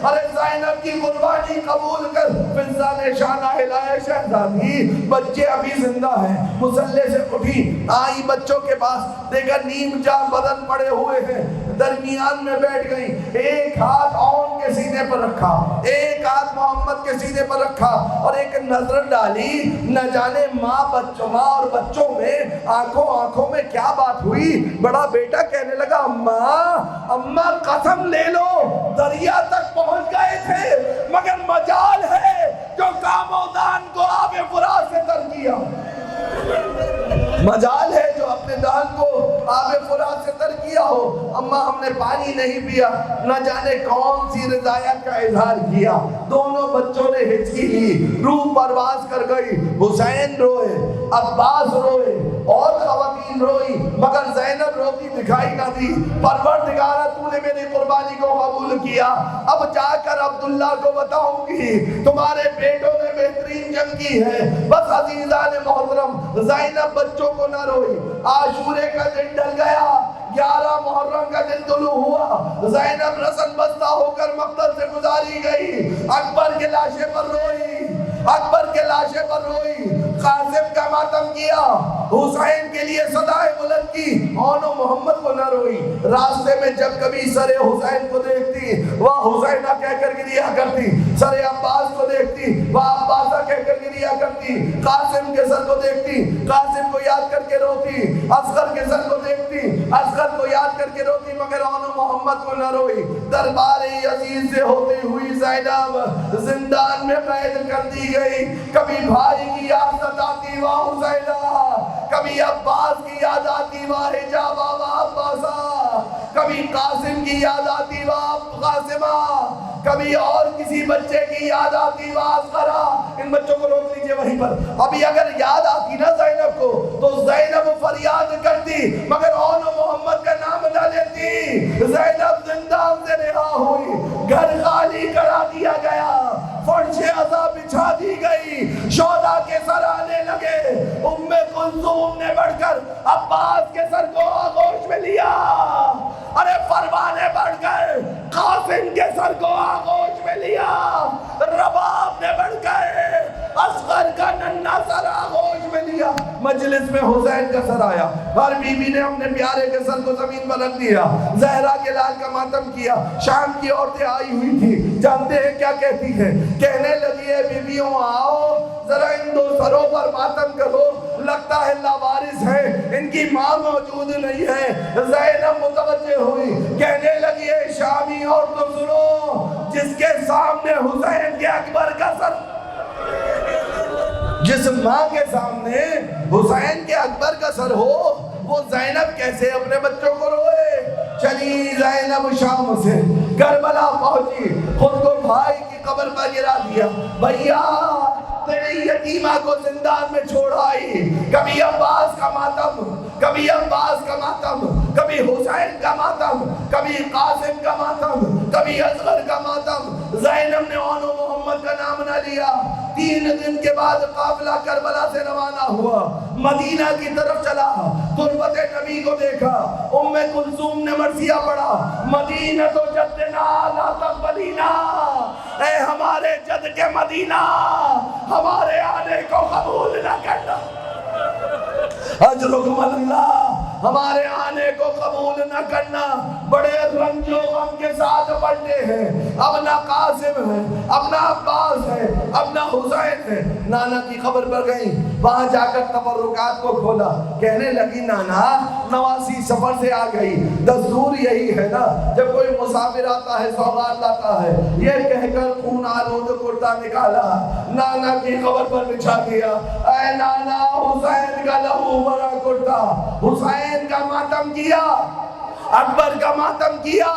ارے زینب کی قربانی قبول کر. فضہ نے شانہ ہلایا، شہزادی بچے ابھی زندہ ہیں. مسلح سے اٹھی آئی بچوں کے پاس، دیکھا نیم جان بدن پڑے ہوئے ہیں. درمیان میں بیٹھ گئی، ایک ہاتھ اون کے سینے پر رکھا، ایک ہاتھ محمد کے سینے پر رکھا اور ایک نظر ڈالی. نہ جانے ماں اور بچوں میں آنکھوں میں کیا بات ہوئی. بڑا بیٹا کہنے لگا اماں قسم لے لو دریا تک پہنچ گئے تھے مگر مجال ہے جو کامودان کو آب فرات سے تر کیا. مجال ہے جو اپنے دان کو آب فرات سے تر کیا ہو، اماں ہم نے پانی نہیں پیا، نہ جانے کون سی رضایت کا اظہار کیا۔ دونوں بچوں نے ہچکی لی، روح پرواز کر گئی۔ حسین روئے، عباس روئے، اور خواتین روئی، مگر زینب روتی دکھائی نہ دی۔ پروردگارہ تو نے میری قربانی کو قبول کیا، اب جا کر عبداللہ کو بتاؤں گی تمہارے بیٹوں نے بہترین جنگ کی ہے۔ بس عزیزان محترم، زینب بچوں کو نہ روئی۔ عاشورے کا دن ڈل گیا، 11 محرم کا دن طلوع ہوا، زینب رسن بستہ ہو کر مقتل سے گزاری گئی۔ اکبر کے لاشے پر روئی، اکبر کے لاشے پر روئی، قاسم کا ماتم کیا، حسین کے لیے صدائے بلند کی، اونو محمد کو نہ روئی۔ راستے میں جب کبھی سر حسین کو دیکھتی وہ حسینہ کہہ کر گریا کرتی، سر عباس کو دیکھتی وہ عباسہ کہہ کر گریا کرتی، قاسم کے سر کو دیکھتی قاسم کو یاد کر کے روتی، اصغر کے سر کو دیکھتی اصغر کو یاد کر کے روتی، مگر اونو محمد کو نہ روئی۔ دربار عزیز سے ہوتی ہوئی زینب زندان میں قید کر دی گئی۔ کبھی بھائی کی یاد ستاتی وہ حسینہ، کبھی عباس کی یاد آتی وہ حجابہ و عباسہ، کبھی قاسم کی یاد آتی وہ قاسمہ، کبھی اور کسی بچے کی یاد آتی وہ اصغرہ۔ ان بچوں کو روک لیجئے وہیں پر۔ ابھی اگر یاد آتی نا زینب کو تو زینب فریاد کرتی، مگر اونو محمد کا نام نہ لیتی۔ زینب زندان سے رہا ہوئی، گھر خالی کرا دیا گیا، فرش عزا بچھا دی گئی، شہداء کے سر آنے لگے۔ ام کلثوم نے بڑھ کر عباس کے سر کو آغوش میں لیا، ارے پروانے بڑھ کر قاسم کے سر کو آغوش میں لیا، رباب نے بڑھ کر اصغر کا ننھا سر آغوش میں لیا۔ مجلس میں حسین کا سر آیا، ہر بی بی نے اپنے پیارے کے سر کو زمین پر رکھ دیا، زہرا کے لال کا ماتم کیا۔ شام کی عورتیں آئی ہوئی تھی، جانتے ہیں کیا کہتی ہیں؟ کہنے لگی ہے بیویوں آؤ ذرا ان دو سروں پر ماتم کرو، لگتا ہے لاوارث ہیں، ان کی ماں موجود نہیں ہے۔ زینب متوجہ ہوئی، کہنے لگی ہے شامی عورتوں سنو، جس کے سامنے حسین کے اکبر کا سر، جس ماں کے سامنے حسین کے اکبر کا سر ہو، وہ زینب کیسے اپنے بچوں کو روئے؟ چلی زینب شام سے کربلا پہنچی، خود کو بھائی کی قبر پر گرا دیا، بھیا تیری یتیمہ کو زندان میں چھوڑ آئی۔ کبھی عباس کا ماتم، کبھی عباس کا ماتم، کبھی حسین کا ماتم، کبھی قاسم کا ماتم، کبھی اصغر کا ماتم۔ زینب نے اونو محمد کا نام نہ لیا۔ 3 دن کے بعد قافلہ کربلا سے روانہ ہوا، مدینہ کی طرف چلا، تربت نبی کو دیکھا، ام کلثوم نے مرثیہ پڑھا، مدینہ تو جدنا لا تقبلینا، اے ہمارے جد کے مدینہ ہمارے آنے کو قبول نہ کرنا، اجرکم اللہ، ہمارے آنے کو قبول نہ کرنا۔ بڑے رنج و غم کے ساتھ پڑھتے ہیں، اب نہ قاسم ہے، اب نہ عباس ہے، اب نہ حسین ہے۔ نانا کی قبر پر گئی، وہاں جا کر تبرکات کو کھولا، کہنے لگی نانا نواسی سفر سے آ گئی، دستور یہی ہے نا جب کوئی مسافر آتا ہے سوغات لاتا ہے، یہ کہہ کر خون آلود کرتا نکالا، نانا کی قبر پر بچھا دیا، اے نانا حسین کا لہو بھرا کرتا، حسین کا ماتم کیا، اکبر کا ماتم کیا،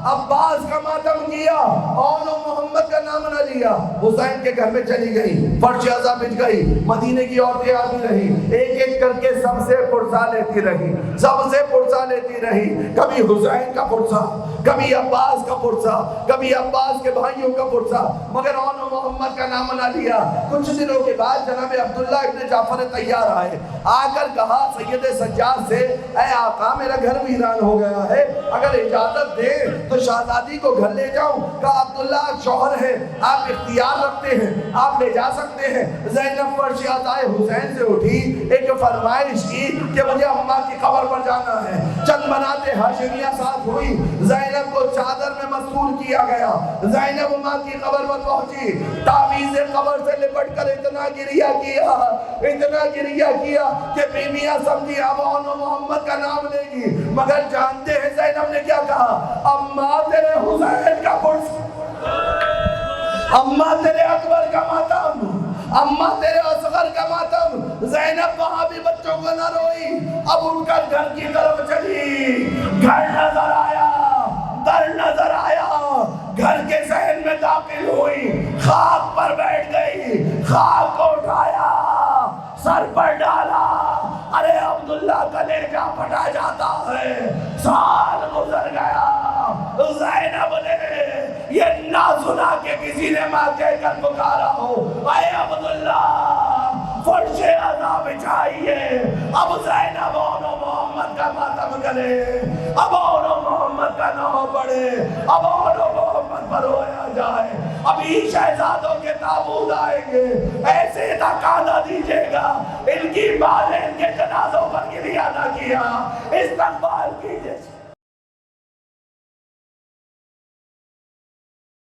عباس کا ماتم کیا، اونو محمد کا نام نہ لیا۔ حسین کے گھر میں چلی گئی، فرش عزا بچھ گئی، مدینے کی عورتیں آتی رہی، ایک ایک کر کے سب سے پرسہ لیتی رہی، سب سے پرسہ لیتی رہی، کبھی حسین کا پرسہ، کبھی عباس کا پرسہ، کبھی عباس کے بھائیوں کا پرسہ، مگر اونو محمد کا نام نہ لیا۔ کچھ دنوں کے بعد جناب عبداللہ ابن جعفر طیار آئے، آ کر کہا سید سجاد سے، اے آقا میرا گھر ویران ہو گیا ہے، اگر اجازت دے تو شہزادی کو گھر لے جاؤں۔ کہا عبداللہ شوہر ہے، آپ اختیار رکھتے ہیں، آپ لے جا سکتے ہیں۔ زینب فرش عزائے حسین سے اٹھی، ایک فرمائش کی کہ مجھے اماں کی قبر پر جانا ہے۔ چند بنات ہاشمیہ ساتھ ہوئی، زینب کو چادر میں مستور کیا گیا، زینب اماں کی قبر پر پہنچی، تعویذ قبر سے لپٹ کر اتنا گریہ کیا، اتنا گریہ کیا کہ بیویاں سمجھی اب اونو محمد کا نام لے گی، مگر جانتے ہیں زینب نے کیا کہا؟ اماں تیرے حسین کا پرس، اماں تیرے اکبر کا ماتم، اما تیرے اصغر کا ماتم، زینب وہاں بھی بچوں کو نہ روئی، اب ان کا گھر کی طرف چلی، گھر نظر آیا، در نظر آیا، گھر کے ذہن میں داخل ہوئی، خاک پر بیٹھ گئی، خاک کو اٹھایا، سر پر ڈالا، ارے عبداللہ کا لیجا پھٹا جاتا ہے، سال گزر گیا، زینب نے یہ نہ سنا کہ کسی نے ماں کہہ کر پکارا ہو، اے عبداللہ فرش عذاب چاہیے، اب زینب اونو محمد کا ماتم کرے، اب اونو محمد کا نام پڑے، اب اونو محمد پر رویا جائے، ابھی شہزادوں کے تابوت آئیں گے، ایسے دھکا نہ دیجیے گا، ان کی ماں نے ان کے جنازوں پر گریہ نہ کیا، استقبال کیجیے۔